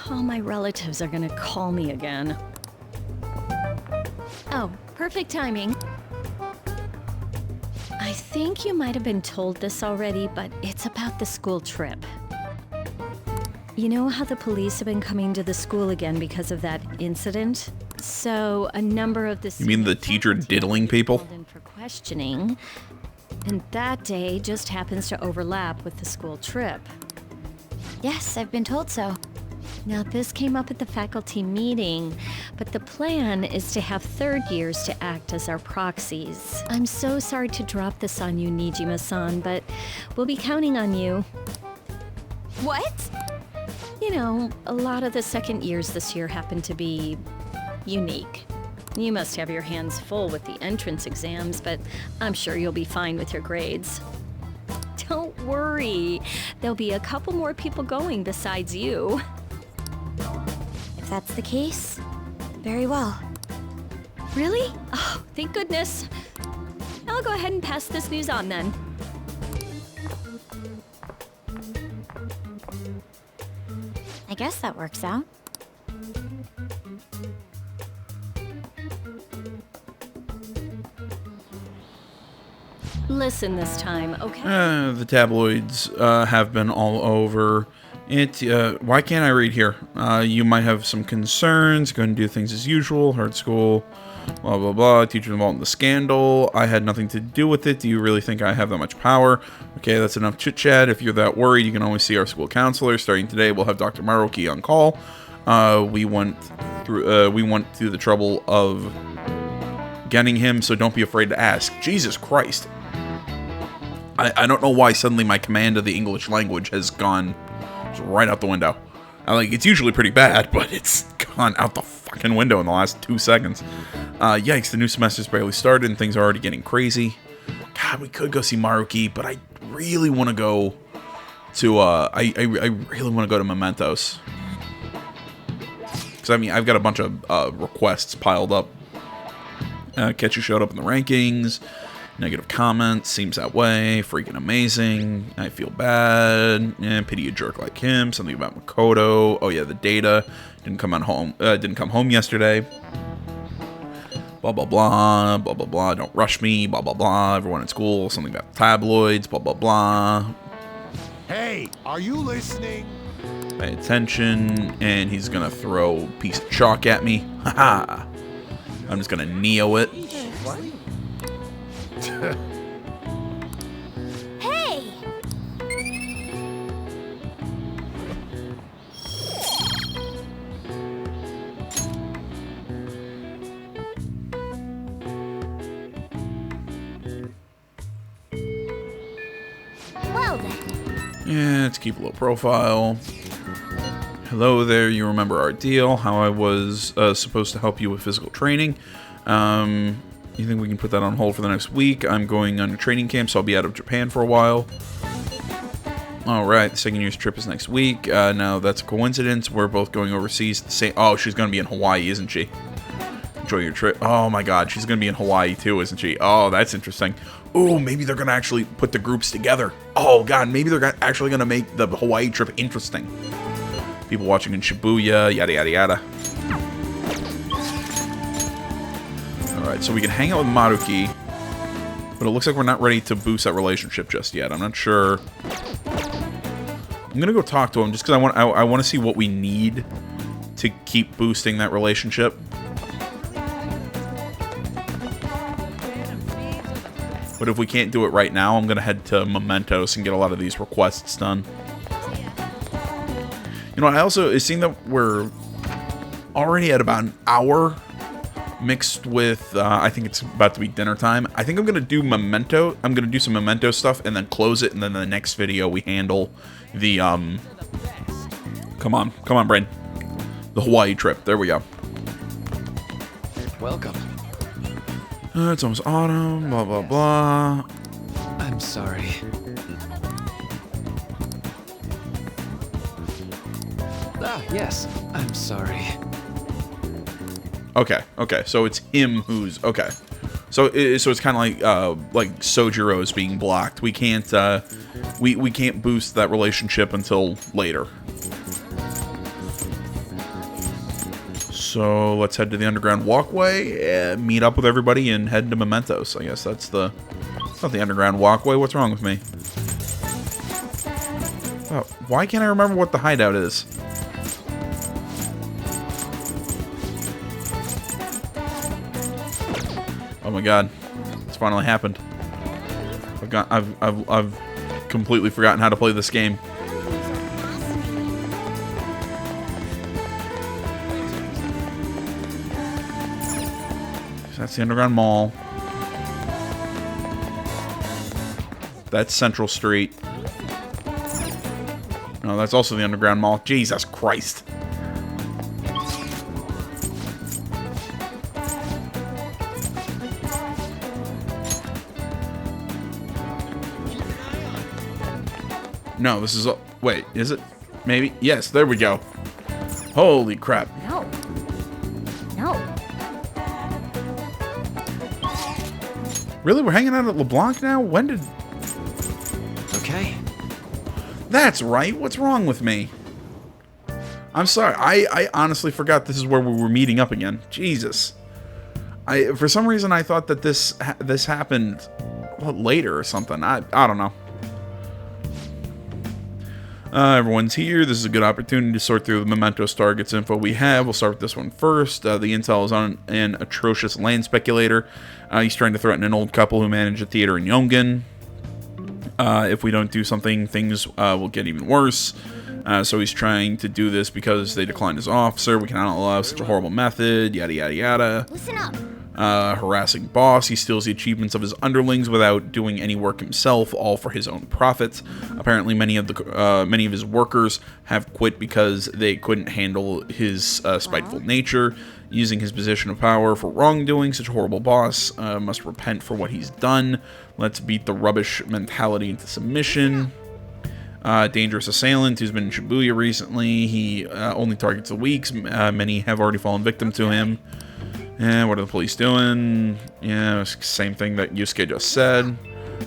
All my relatives are gonna call me again. Oh, perfect timing. I think you might have been told this already, but it's about the school trip. You know how the police have been coming to the school again because of that incident? So, a number of the... You mean the teacher diddling people? ...in for questioning. And that day just happens to overlap with the school trip. Yes, I've been told so. Now, this came up at the faculty meeting, but the plan is to have third years to act as our proxies. I'm so sorry to drop this on you, Nijima-san, but we'll be counting on you. What? You know, a lot of the second years this year happen to be unique. You must have your hands full with the entrance exams, but I'm sure you'll be fine with your grades. Don't worry. There'll be a couple more people going besides you. If that's the case, very well. Really? Oh, thank goodness. I'll go ahead and pass this news on then. I guess that works out. Listen this time, okay? The tabloids have been all over it. Why can't I read here? You might have some concerns. Go and do things as usual. Hard school. Blah, blah, blah. Teacher involved in the scandal. I had nothing to do with it. Do you really think I have that much power? Okay, that's enough chit-chat. If you're that worried, you can always see our school counselor. Starting today, we'll have Dr. Maruki on call. We went through the trouble of getting him, so don't be afraid to ask. Jesus Christ. I don't know why suddenly my command of the English language has gone right out the window. It's usually pretty bad, but it's gone out the fucking window in the last 2 seconds. Yikes, the new semester's barely started and things are already getting crazy. God, we could go see Maruki, but I really want to go to, I really want to go to Mementos. Because, I've got a bunch of requests piled up. Ketchu showed up in the rankings. Negative comments, seems that way. Freaking amazing. I feel bad. Pity a jerk like him. Something about Makoto. Oh yeah, the data didn't come home yesterday. Blah blah blah. Blah blah blah. Don't rush me. Blah blah blah. Everyone in school. Something about tabloids. Blah blah blah. Hey, are you listening? Pay attention. And he's gonna throw a piece of chalk at me. Haha. I'm just gonna Neo it. Hey! Well then. Yeah, let's keep a low profile. Hello there, you remember our deal, how I was supposed to help you with physical training. You think we can put that on hold for the next week? I'm going on a training camp, so I'll be out of Japan for a while. Alright, the second year's trip is next week. Now, that's a coincidence. We're both going overseas. The same. Oh, she's going to be in Hawaii, isn't she? Enjoy your trip. Oh my god, she's going to be in Hawaii too, isn't she? Oh, that's interesting. Oh, maybe they're going to actually put the groups together. Oh god, maybe they're actually going to make the Hawaii trip interesting. People watching in Shibuya, yada yada yada. Alright, so we can hang out with Maruki, but it looks like we're not ready to boost that relationship just yet. I'm not sure. I'm gonna go talk to him just because I want to see what we need to keep boosting that relationship. But if we can't do it right now, I'm gonna head to Mementos and get a lot of these requests done. You know, I also seeing that we're already at about an hour. Mixed with, I think it's about to be dinner time. I think I'm going to do Memento. I'm going to do some Memento stuff and then close it. And then the next video we handle the, come on, brain. The Hawaii trip. There we go. Welcome. It's almost autumn, blah, blah, blah. I'm sorry. Ah, yes. I'm sorry. Okay, so it's him who's okay. So it's kind of like Sojiro's being blocked. We can't we can't boost that relationship until later. So let's head to the underground walkway, meet up with everybody, and head to Mementos. I guess that's the not the underground walkway. What's wrong with me? Oh, why can't I remember what the hideout is? Oh my god, it's finally happened. I've completely forgotten how to play this game. That's the underground mall. That's Central Street. No, that's also the underground mall. Jesus Christ. No, this is... Wait, is it? Maybe? Yes, there we go. Holy crap. No. No. Really? We're hanging out at LeBlanc now? When did... Okay. That's right. What's wrong with me? I'm sorry. I honestly forgot this is where we were meeting up again. Jesus. For some reason, I thought that this happened later or something. I don't know. Everyone's here. This is a good opportunity to sort through the Mementos targets info we have. We'll start with this one first. The intel is on an atrocious land speculator. He's trying to threaten an old couple who manage a theater in Yongan. If we don't do something, things will get even worse. So he's trying to do this because they declined his officer. We cannot allow such a horrible method. Yada, yada, yada. Listen up. Harassing boss. He steals the achievements of his underlings without doing any work himself, all for his own profit. Apparently, many of his workers have quit because they couldn't handle his spiteful nature. Using his position of power for wrongdoing, such a horrible boss must repent for what he's done. Let's beat the rubbish mentality into submission. Dangerous assailant who's been in Shibuya recently. He only targets the weak. Many have already fallen victim to him. And what are the police doing? Yeah, same thing that Yusuke just said.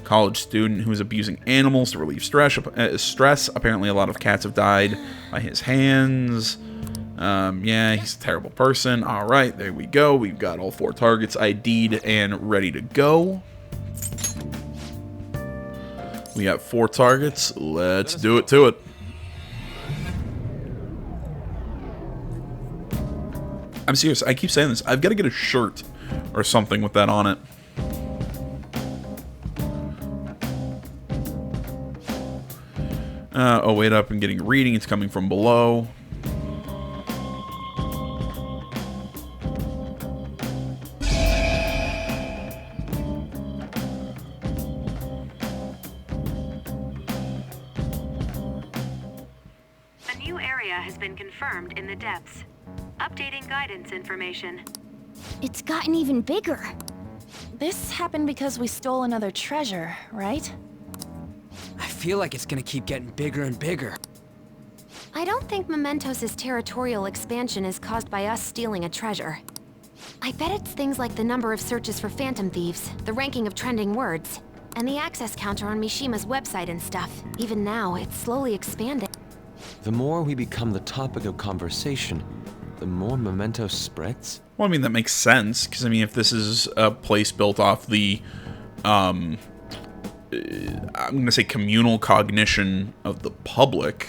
College student who's abusing animals to relieve stress. Apparently a lot of cats have died by his hands. Yeah, he's a terrible person. Alright, there we go. We've got all 4 targets ID'd and ready to go. We got 4 targets. Let's do it to it. I'm serious. I keep saying this. I've got to get a shirt or something with that on it. Oh, wait up. I'm getting a reading. It's coming from below. A new area has been confirmed in the depths. Updating guidance information. It's gotten even bigger. This happened because we stole another treasure, right? I feel like it's gonna keep getting bigger and bigger. I don't think Mementos' territorial expansion is caused by us stealing a treasure. I bet it's things like the number of searches for Phantom Thieves, the ranking of trending words, and the access counter on Mishima's website and stuff. Even now, it's slowly expanding. The more we become the topic of conversation, the more Mementos spreads? Well, I mean, that makes sense, because, I mean, if this is a place built off the, I'm going to say communal cognition of the public,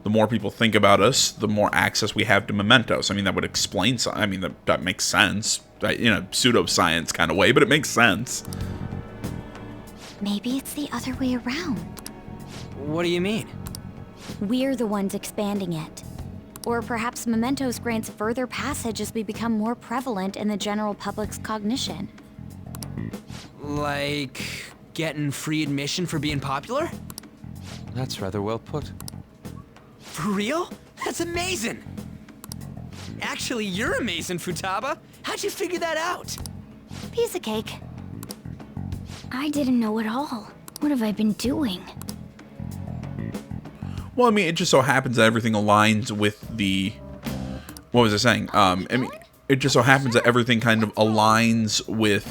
the more people think about us, the more access we have to Mementos. I mean, that would explain something. I mean, that makes sense. In a pseudoscience kind of way, but it makes sense. Maybe it's the other way around. What do you mean? We're the ones expanding it. Or perhaps Mementos grants further passage as we become more prevalent in the general public's cognition. Like getting free admission for being popular? That's rather well put. For real? That's amazing! Actually, you're amazing, Futaba. How'd you figure that out? Piece of cake. I didn't know at all. What have I been doing? Well, I mean, it just so happens that everything aligns with the... What was I saying? I mean, it just so happens that everything kind of aligns with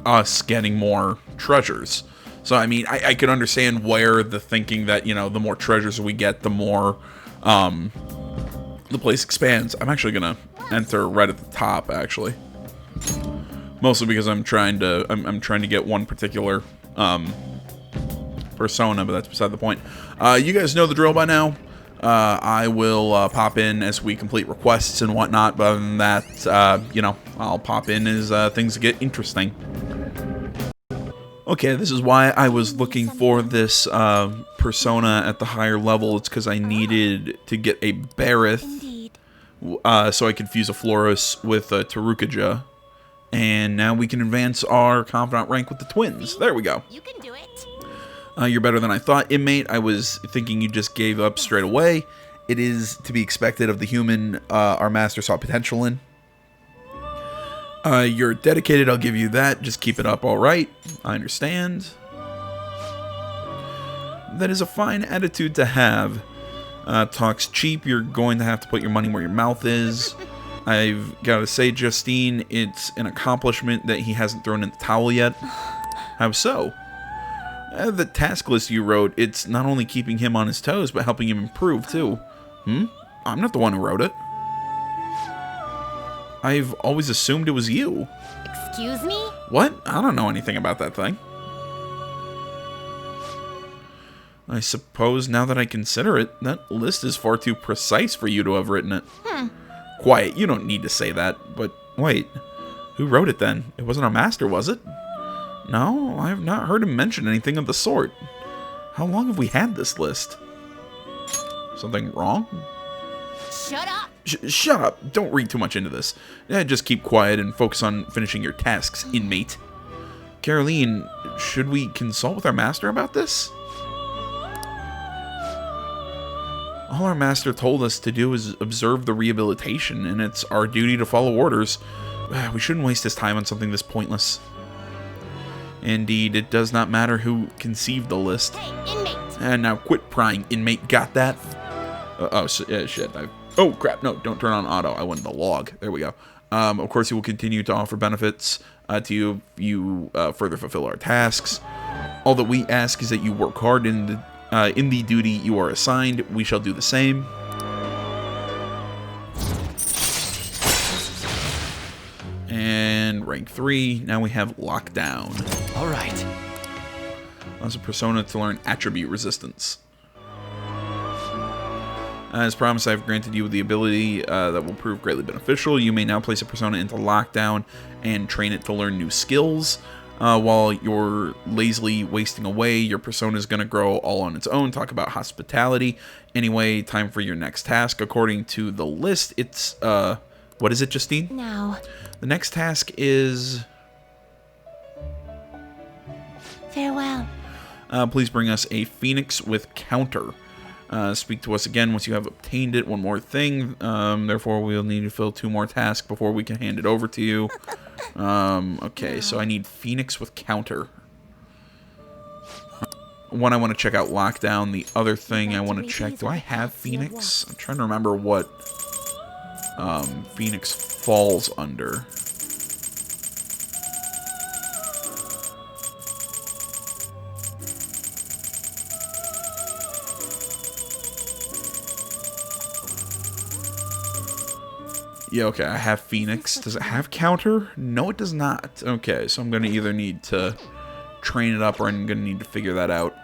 us getting more treasures. So, I mean, I could understand where the thinking that, you know, the more treasures we get, the more the place expands. I'm actually going to enter right at the top, actually. Mostly because I'm trying to get one particular persona, but that's beside the point. You guys know the drill by now. I will pop in as we complete requests and whatnot, but other than that, you know, I'll pop in as things get interesting. Okay, this is why I was looking for this persona at the higher level. It's because I needed to get a Barith, so I could fuse a Floros with a Tarukaja. And now we can advance our confidant rank with the twins. There we go. You can do it. You're better than I thought, inmate. I was thinking you just gave up straight away. It is to be expected of the human our master saw potential in. You're dedicated, I'll give you that. Just keep it up, alright. I understand. That is a fine attitude to have. Talks cheap, you're going to have to put your money where your mouth is. I've got to say, Justine, it's an accomplishment that he hasn't thrown in the towel yet. How so? The task list you wrote, it's not only keeping him on his toes, but helping him improve, too. I'm not the one who wrote it. I've always assumed it was you. Excuse me? What? I don't know anything about that thing. I suppose, now that I consider it, that list is far too precise for you to have written it. Quiet, you don't need to say that, but wait. Who wrote it then? It wasn't our master, was it? No, I have not heard him mention anything of the sort. How long have we had this list? Something wrong? Shut up! Shut up! Don't read too much into this. Just keep quiet and focus on finishing your tasks, inmate. Caroline, should we consult with our master about this? All our master told us to do is observe the rehabilitation, and it's our duty to follow orders. We shouldn't waste his time on something this pointless. Indeed, it does not matter who conceived the list. Hey, inmate! And now quit prying, inmate. Got that? Shit. Oh, crap. No, don't turn on auto. I wanted the log. There we go. Of course, he will continue to offer benefits to you if you further fulfill our tasks. All that we ask is that you work hard in the duty you are assigned. We shall do the same. And rank 3. Now we have Lockdown. All right. Allows a persona to learn attribute resistance. As promised, I have granted you the ability that will prove greatly beneficial. You may now place a persona into Lockdown and train it to learn new skills. While you're lazily wasting away, your persona is going to grow all on its own. Talk about hospitality. Anyway, time for your next task. According to the list, it's, what is it, Justine? No. The next task is... Farewell. Please bring us a phoenix with counter. Speak to us again once you have obtained it. One more thing. Therefore, we'll need to fill 2 more tasks before we can hand it over to you. Okay, so I need Phoenix with counter. One, I want to check out Lockdown. The other thing I want to check... Do I have Phoenix? I'm trying to remember what Phoenix falls under. Yeah, okay, I have Phoenix. Does it have counter? No, it does not. Okay, so I'm going to either need to train it up or I'm going to need to figure that out.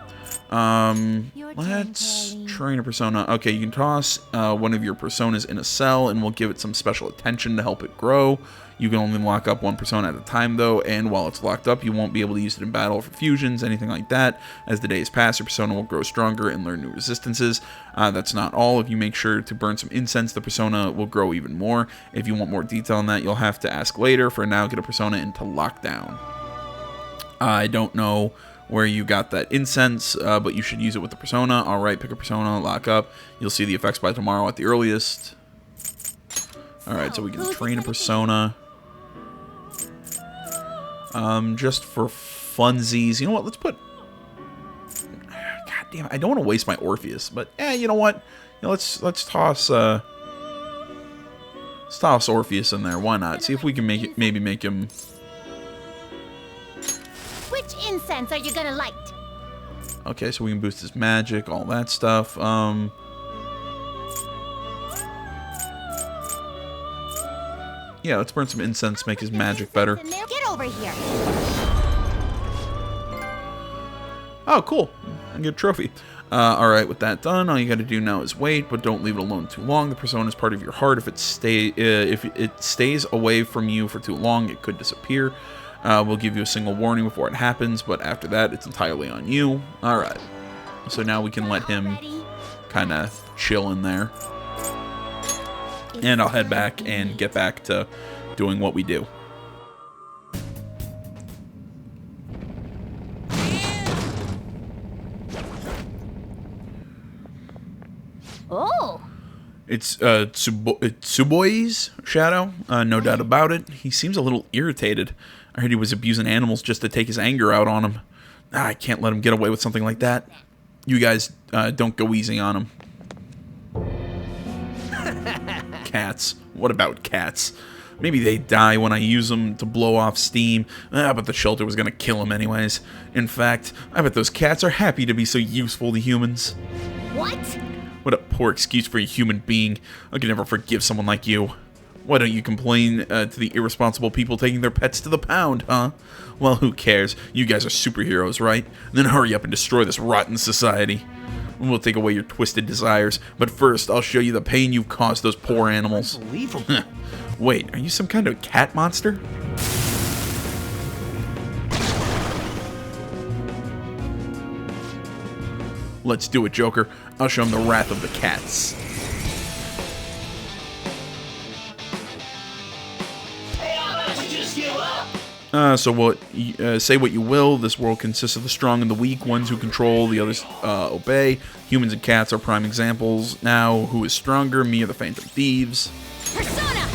Let's train a persona. Okay, you can toss one of your personas in a cell and we'll give it some special attention to help it grow. You can only lock up one persona at a time, though, and while it's locked up, you won't be able to use it in battle for fusions, anything like that. As the days pass, your persona will grow stronger and learn new resistances. That's not all. If you make sure to burn some incense, the persona will grow even more. If you want more detail on that, you'll have to ask later. For now, get a persona into Lockdown. I don't know where you got that incense, but you should use it with the persona. Alright, pick a persona, lock up. You'll see the effects by tomorrow at the earliest. Alright, so we can train a persona. Just for funsies. You know what? Let's put... God damn it. I don't want to waste my Orpheus, but you know what? You know, let's toss Orpheus in there. Why not? See if we can maybe make him... Which incense are you gonna light? Okay, so we can boost his magic, all that stuff. Yeah, let's burn some incense, make his magic better. Get over here. Oh, cool. I get a trophy. Alright, with that done, all you gotta do now is wait, but don't leave it alone too long. The persona is part of your heart. If it stays away from you for too long, it could disappear. We'll give you a single warning before it happens, but after that, it's entirely on you. Alright. So now we can let him kind of chill in there. And I'll head back and get back to doing what we do. Oh. It's Tsuboi's shadow, no doubt about it. He seems a little irritated. I heard he was abusing animals just to take his anger out on him. I can't let him get away with something like that. You guys don't go easy on him. Cats. What about cats? Maybe they die when I use them to blow off steam. But the shelter was gonna kill them anyways. In fact, I bet those cats are happy to be so useful to humans. What? What a poor excuse for a human being. I can never forgive someone like you. Why don't you complain to the irresponsible people taking their pets to the pound, huh? Well, who cares? You guys are superheroes, right? Then hurry up and destroy this rotten society. We'll take away your twisted desires, but first I'll show you the pain you've caused those poor animals. Unbelievable. Wait, are you some kind of cat monster? Let's do it, Joker. I'll show him the wrath of the cats. So what? Say what you will. This world consists of the strong and the weak, ones who control, the others obey. Humans and cats are prime examples. Now, who is stronger, me or the Phantom Thieves? Persona!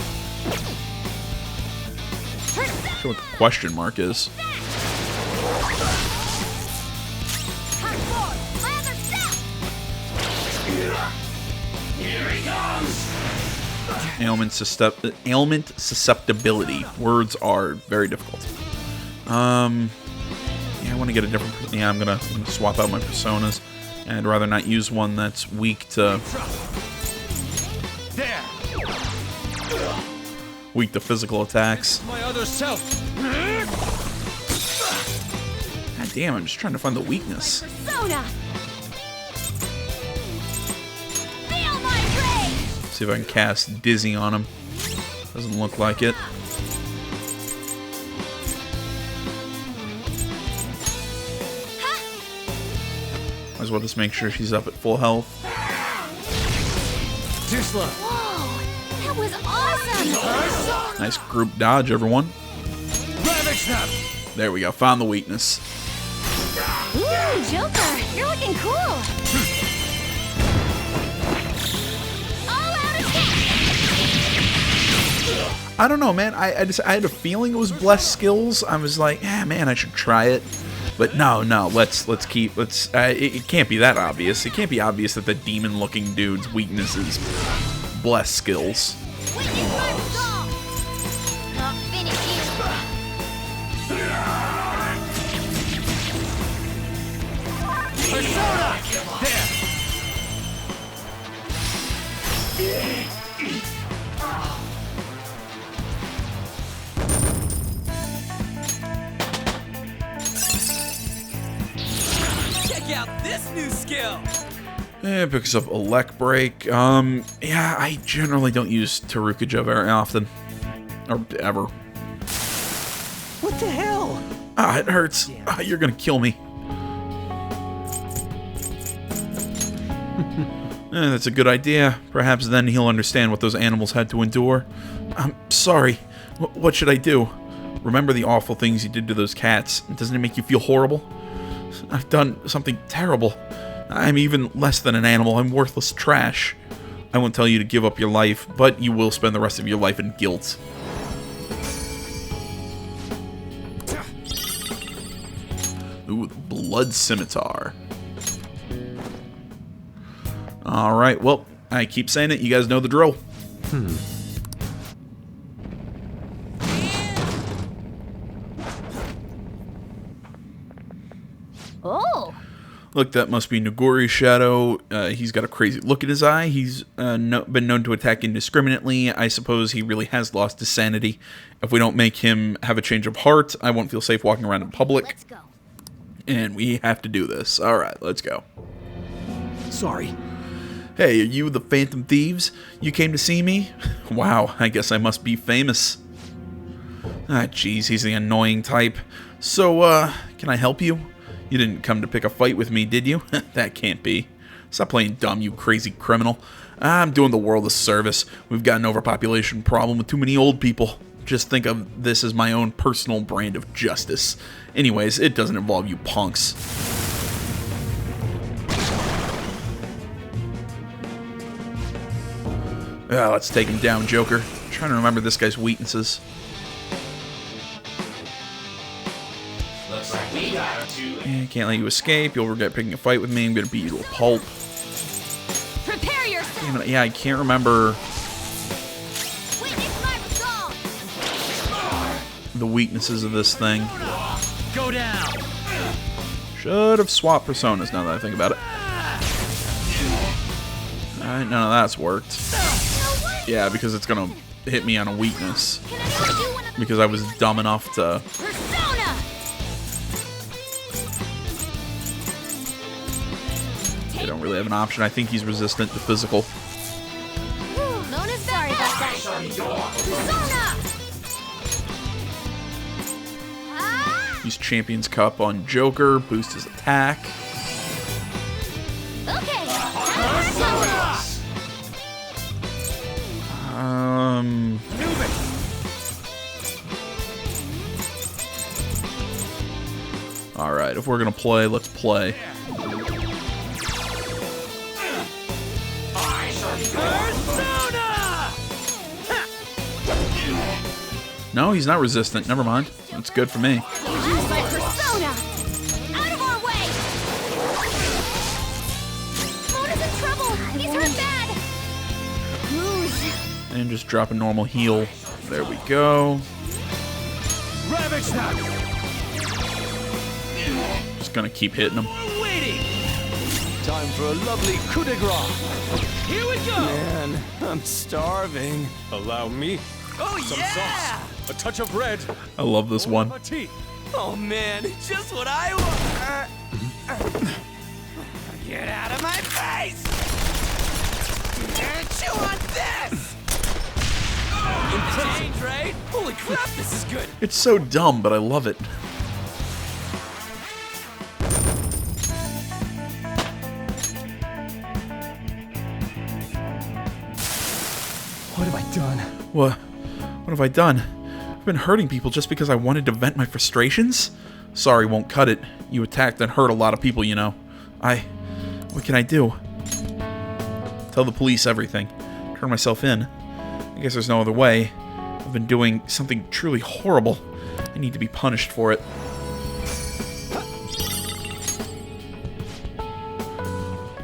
I feel what the question mark is. Here he comes! Ailment susceptibility. Words are very difficult. Yeah, I want to get a different. Yeah, I'm gonna swap out my personas. I'd rather not use one that's weak to. There. Weak to physical attacks. My other self. God damn! I'm just trying to find the weakness. Persona! Feel my rage! See if I can cast Dizzy on him. Doesn't look like it. Might as well just make sure she's up at full health. Too slow. Whoa! That was awesome! Nice group dodge, everyone. Ravage them. There we go. Found the weakness. Ooh, Joker! You're looking cool! All out attack! I don't know, man. I had a feeling it was blessed skills. I was like, man, I should try it. But no, let's keep. It can't be that obvious. It can't be obvious that the demon-looking dude's weakness is blessed skills. Witness my resolve! I'll finish you! Persona. There. Check out this new skill! It picks up Elect Break. Yeah, I generally don't use Tarukaja very often. Or ever. What the hell? Ah, it hurts. Ah, you're gonna kill me. That's a good idea. Perhaps then he'll understand what those animals had to endure. I'm sorry. What should I do? Remember the awful things you did to those cats. Doesn't it make you feel horrible? I've done something terrible. I'm even less than an animal. I'm worthless trash. I won't tell you to give up your life, but you will spend the rest of your life in guilt. Ooh, the Blood Scimitar. Alright, well, I keep saying it. You guys know the drill. Oh! Look, that must be Nagori Shadow. He's got a crazy look in his eye. He's been known to attack indiscriminately. I suppose he really has lost his sanity. If we don't make him have a change of heart, I won't feel safe walking around in public. Let's go. And we have to do this. Alright, let's go. Sorry. Hey, are you the Phantom Thieves? You came to see me? Wow, I guess I must be famous. Ah, jeez, he's the annoying type. So, can I help you? You didn't come to pick a fight with me, did you? That can't be. Stop playing dumb, you crazy criminal. I'm doing the world a service. We've got an overpopulation problem with too many old people. Just think of this as my own personal brand of justice. Anyways, it doesn't involve you punks. Let's take him down, Joker. I'm trying to remember this guy's weaknesses. Looks like we got Yeah, can't let you escape. You'll regret picking a fight with me. I'm gonna beat you to a pulp. Prepare yourself. Damn it, yeah, I can't remember the weaknesses of this thing. Go down. Should have swapped personas now that I think about it. Alright, none of that's worked. Yeah, because it's gonna hit me on a weakness. Because I was dumb enough to... They don't really have an option. I think he's resistant to physical. Sorry about that. Use Champion's Cup on Joker, boost his attack. Alright, if we're gonna play, let's play. No, he's not resistant. Never mind. That's good for me. Use my persona! Out of our way! Mona's in trouble! He's hurt bad! And just drop a normal heal. There we go. Ravage that! Just gonna keep hitting him. Waiting! Time for a lovely coup de grace. Here we go! Man, I'm starving. Allow me. Oh, Some yeah! sauce. A touch of red. I love this one. My tea. Oh, man, just what I want! Get out of my face! Chew on this! Change, right? Holy crap, this is good! It's so dumb, but I love it. What have I done? What have I done? I've been hurting people just because I wanted to vent my frustrations? Sorry, won't cut it. You attacked and hurt a lot of people, you know. What can I do? Tell the police everything. Turn myself in. I guess there's no other way. I've been doing something truly horrible. I need to be punished for it.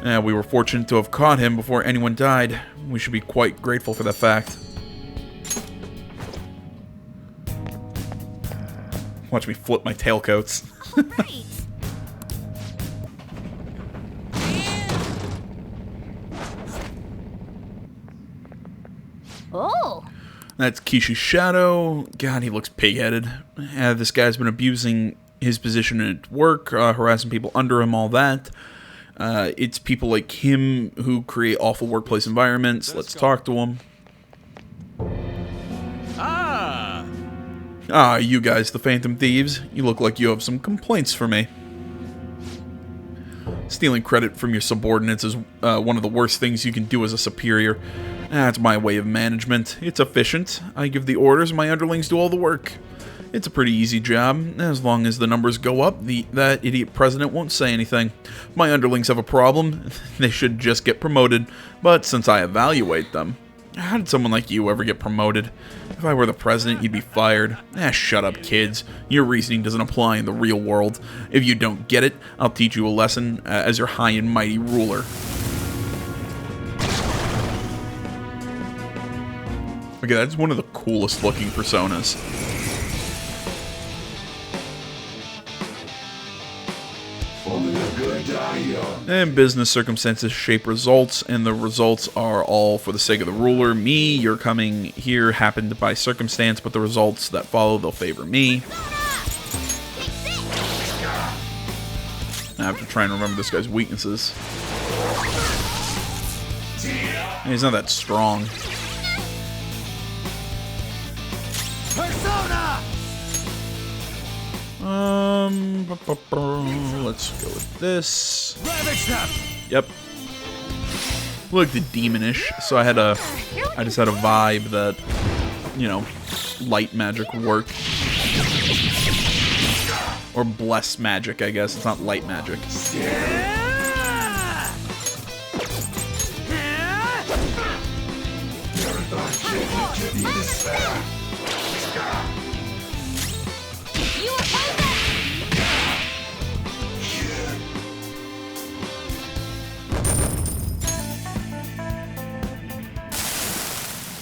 Yeah, we were fortunate to have caught him before anyone died. We should be quite grateful for that fact. Watch me flip my tailcoats. Oh. That's Nagori Shadow. God, he looks pig-headed. Yeah, this guy's been abusing his position at work, harassing people under him, all that. It's people like him who create awful workplace environments. Let's talk to him. You guys, the Phantom Thieves. You look like you have some complaints for me. Stealing credit from your subordinates is one of the worst things you can do as a superior. That's my way of management. It's efficient. I give the orders, my underlings do all the work. It's a pretty easy job. As long as the numbers go up, that idiot president won't say anything. If my underlings have a problem, they should just get promoted. But since I evaluate them... How did someone like you ever get promoted? If I were the president, you'd be fired. Shut up, kids. Your reasoning doesn't apply in the real world. If you don't get it, I'll teach you a lesson as your high and mighty ruler. Okay, that's one of the coolest looking personas. And business circumstances shape results, and the results are all for the sake of the ruler. Me, you're coming here happened by circumstance, but the results that follow, they'll favor me. I have to try and remember this guy's weaknesses. He's not that strong. Persona! Let's go with this. Ravage them! Yep. Looked demonish, so I just had a vibe that, you know, light magic would work. Or bless magic, I guess. It's not light magic.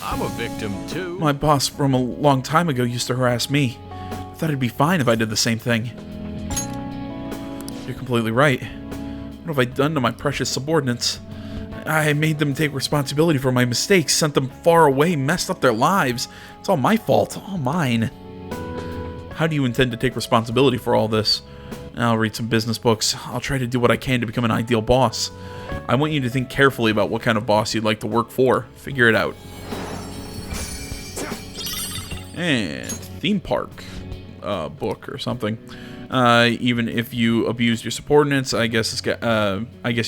I'm a victim too. My boss from a long time ago used to harass me. I thought it'd be fine if I did the same thing. You're completely right. What have I done to my precious subordinates? I made them take responsibility for my mistakes, sent them far away, messed up their lives. It's all my fault, all mine. How do you intend to take responsibility for all this? I'll read some business books. I'll try to do what I can to become an ideal boss. I want you to think carefully about what kind of boss you'd like to work for. Figure it out. And theme park book or something. Even if you abused your subordinates, I guess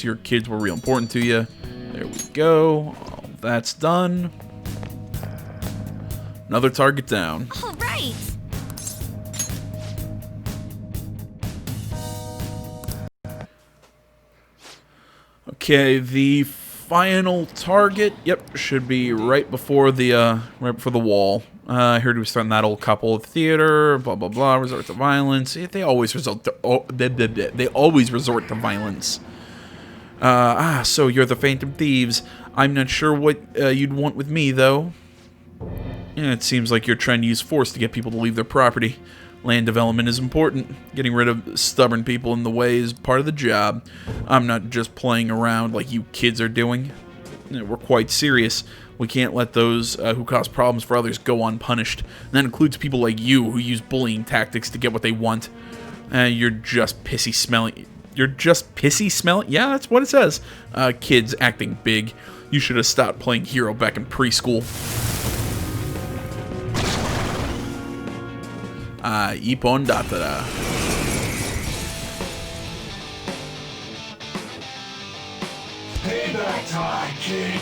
your kids were real important to you. There we go. All that's done. Another target down. All right. Okay, the final target. Yep, should be right before the wall. I heard he was starting that old couple at the theater. Blah blah blah. Resort to violence. They always resort to violence. So you're the Phantom Thieves. I'm not sure what you'd want with me, though. Yeah, it seems like you're trying to use force to get people to leave their property. Land development is important. Getting rid of stubborn people in the way is part of the job. I'm not just playing around like you kids are doing. We're quite serious. We can't let those who cause problems for others go unpunished. And that includes people like you who use bullying tactics to get what they want. You're just pissy smelling. Yeah, that's what it says. Kids acting big. You should have stopped playing hero back in preschool. Ipon datara. Payback time, kid.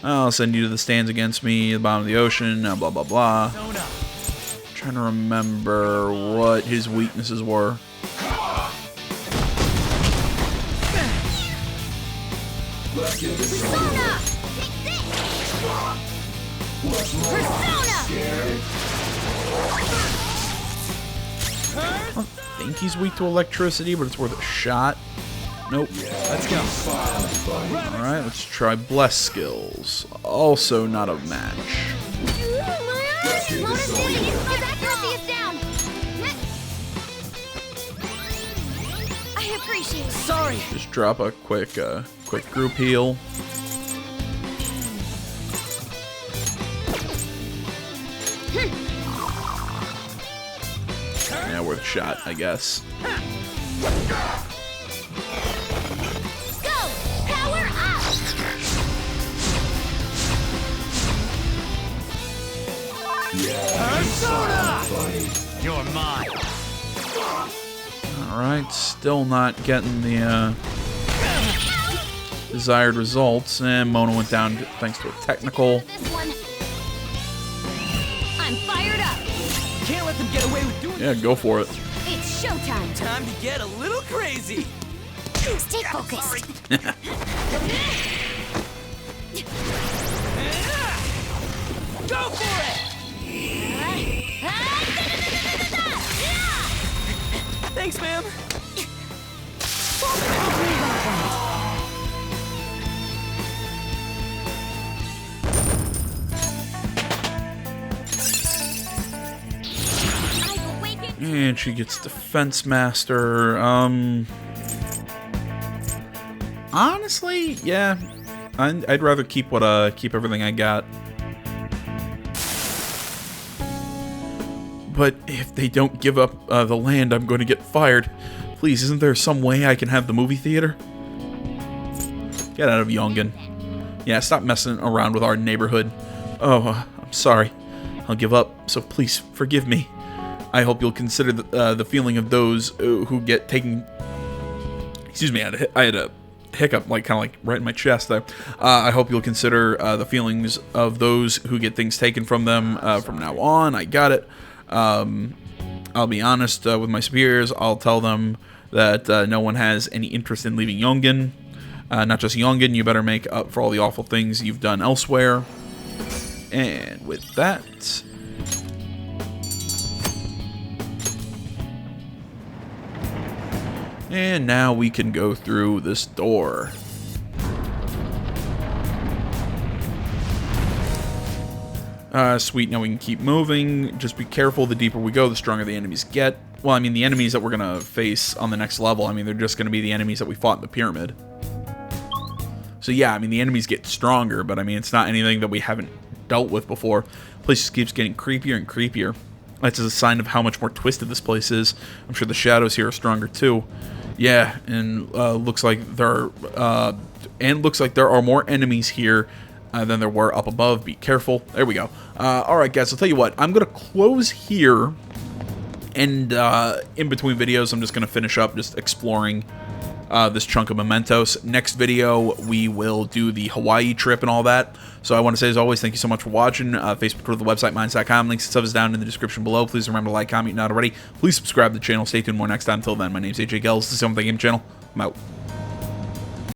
I'll send you to the stands against me, the bottom of the ocean, blah blah blah. Trying to remember what his weaknesses were. Let's get this Persona! Persona! I think he's weak to electricity, but it's worth a shot. Nope. Let's go. Alright, let's try Bless Skills. Also not a match. His accuracy is down! I appreciate it. Sorry. Just drop a quick group heal. Yeah, worth a shot, I guess. Go! Power up! Persona! You're mine. Alright, still not getting the desired results. And Mona went down thanks to a technical. I'm fired up! Can't let them get away with doing Yeah, go for it. It's showtime! Time to get a little crazy. Stay focused! Go for it! Thanks, ma'am. And she gets Defense Master. Honestly, yeah. I'd rather keep everything I got. But if they don't give up the land, I'm going to get fired. Please, isn't there some way I can have the movie theater? Get out of Yongen. Yeah, stop messing around with our neighborhood. Oh, I'm sorry. I'll give up, so please forgive me. I hope you'll consider the feeling of those who get taken... Excuse me, I had a hiccup, kind of right in my chest there. I hope you'll consider the feelings of those who get things taken from them from now on. I got it. I'll be honest with my superiors. I'll tell them that no one has any interest in leaving Yongen. Not just Yongen, you better make up for all the awful things you've done elsewhere. And with that... And now we can go through this door. Sweet, now we can keep moving. Just be careful, the deeper we go, the stronger the enemies get. Well, I mean, the enemies that we're going to face on the next level, I mean, they're just going to be the enemies that we fought in the pyramid. So yeah, I mean, the enemies get stronger, but I mean, it's not anything that we haven't dealt with before. The place just keeps getting creepier and creepier. That's a sign of how much more twisted this place is. I'm sure the shadows here are stronger too. Yeah, and looks like there are more enemies here than there were up above. Be careful. There we go. Alright guys, I'll tell you what. I'm going to close here. And in between videos, I'm just going to finish up just exploring this chunk of mementos. Next video, we will do the Hawaii trip and all that. So I want to say, as always, thank you so much for watching. Facebook, Twitter, the website, minds.com. Links and stuff is down in the description below. Please remember to like, comment, if not already. Please subscribe to the channel. Stay tuned more next time. Until then, my name's AJ Gells. This is the Game Channel. I'm out.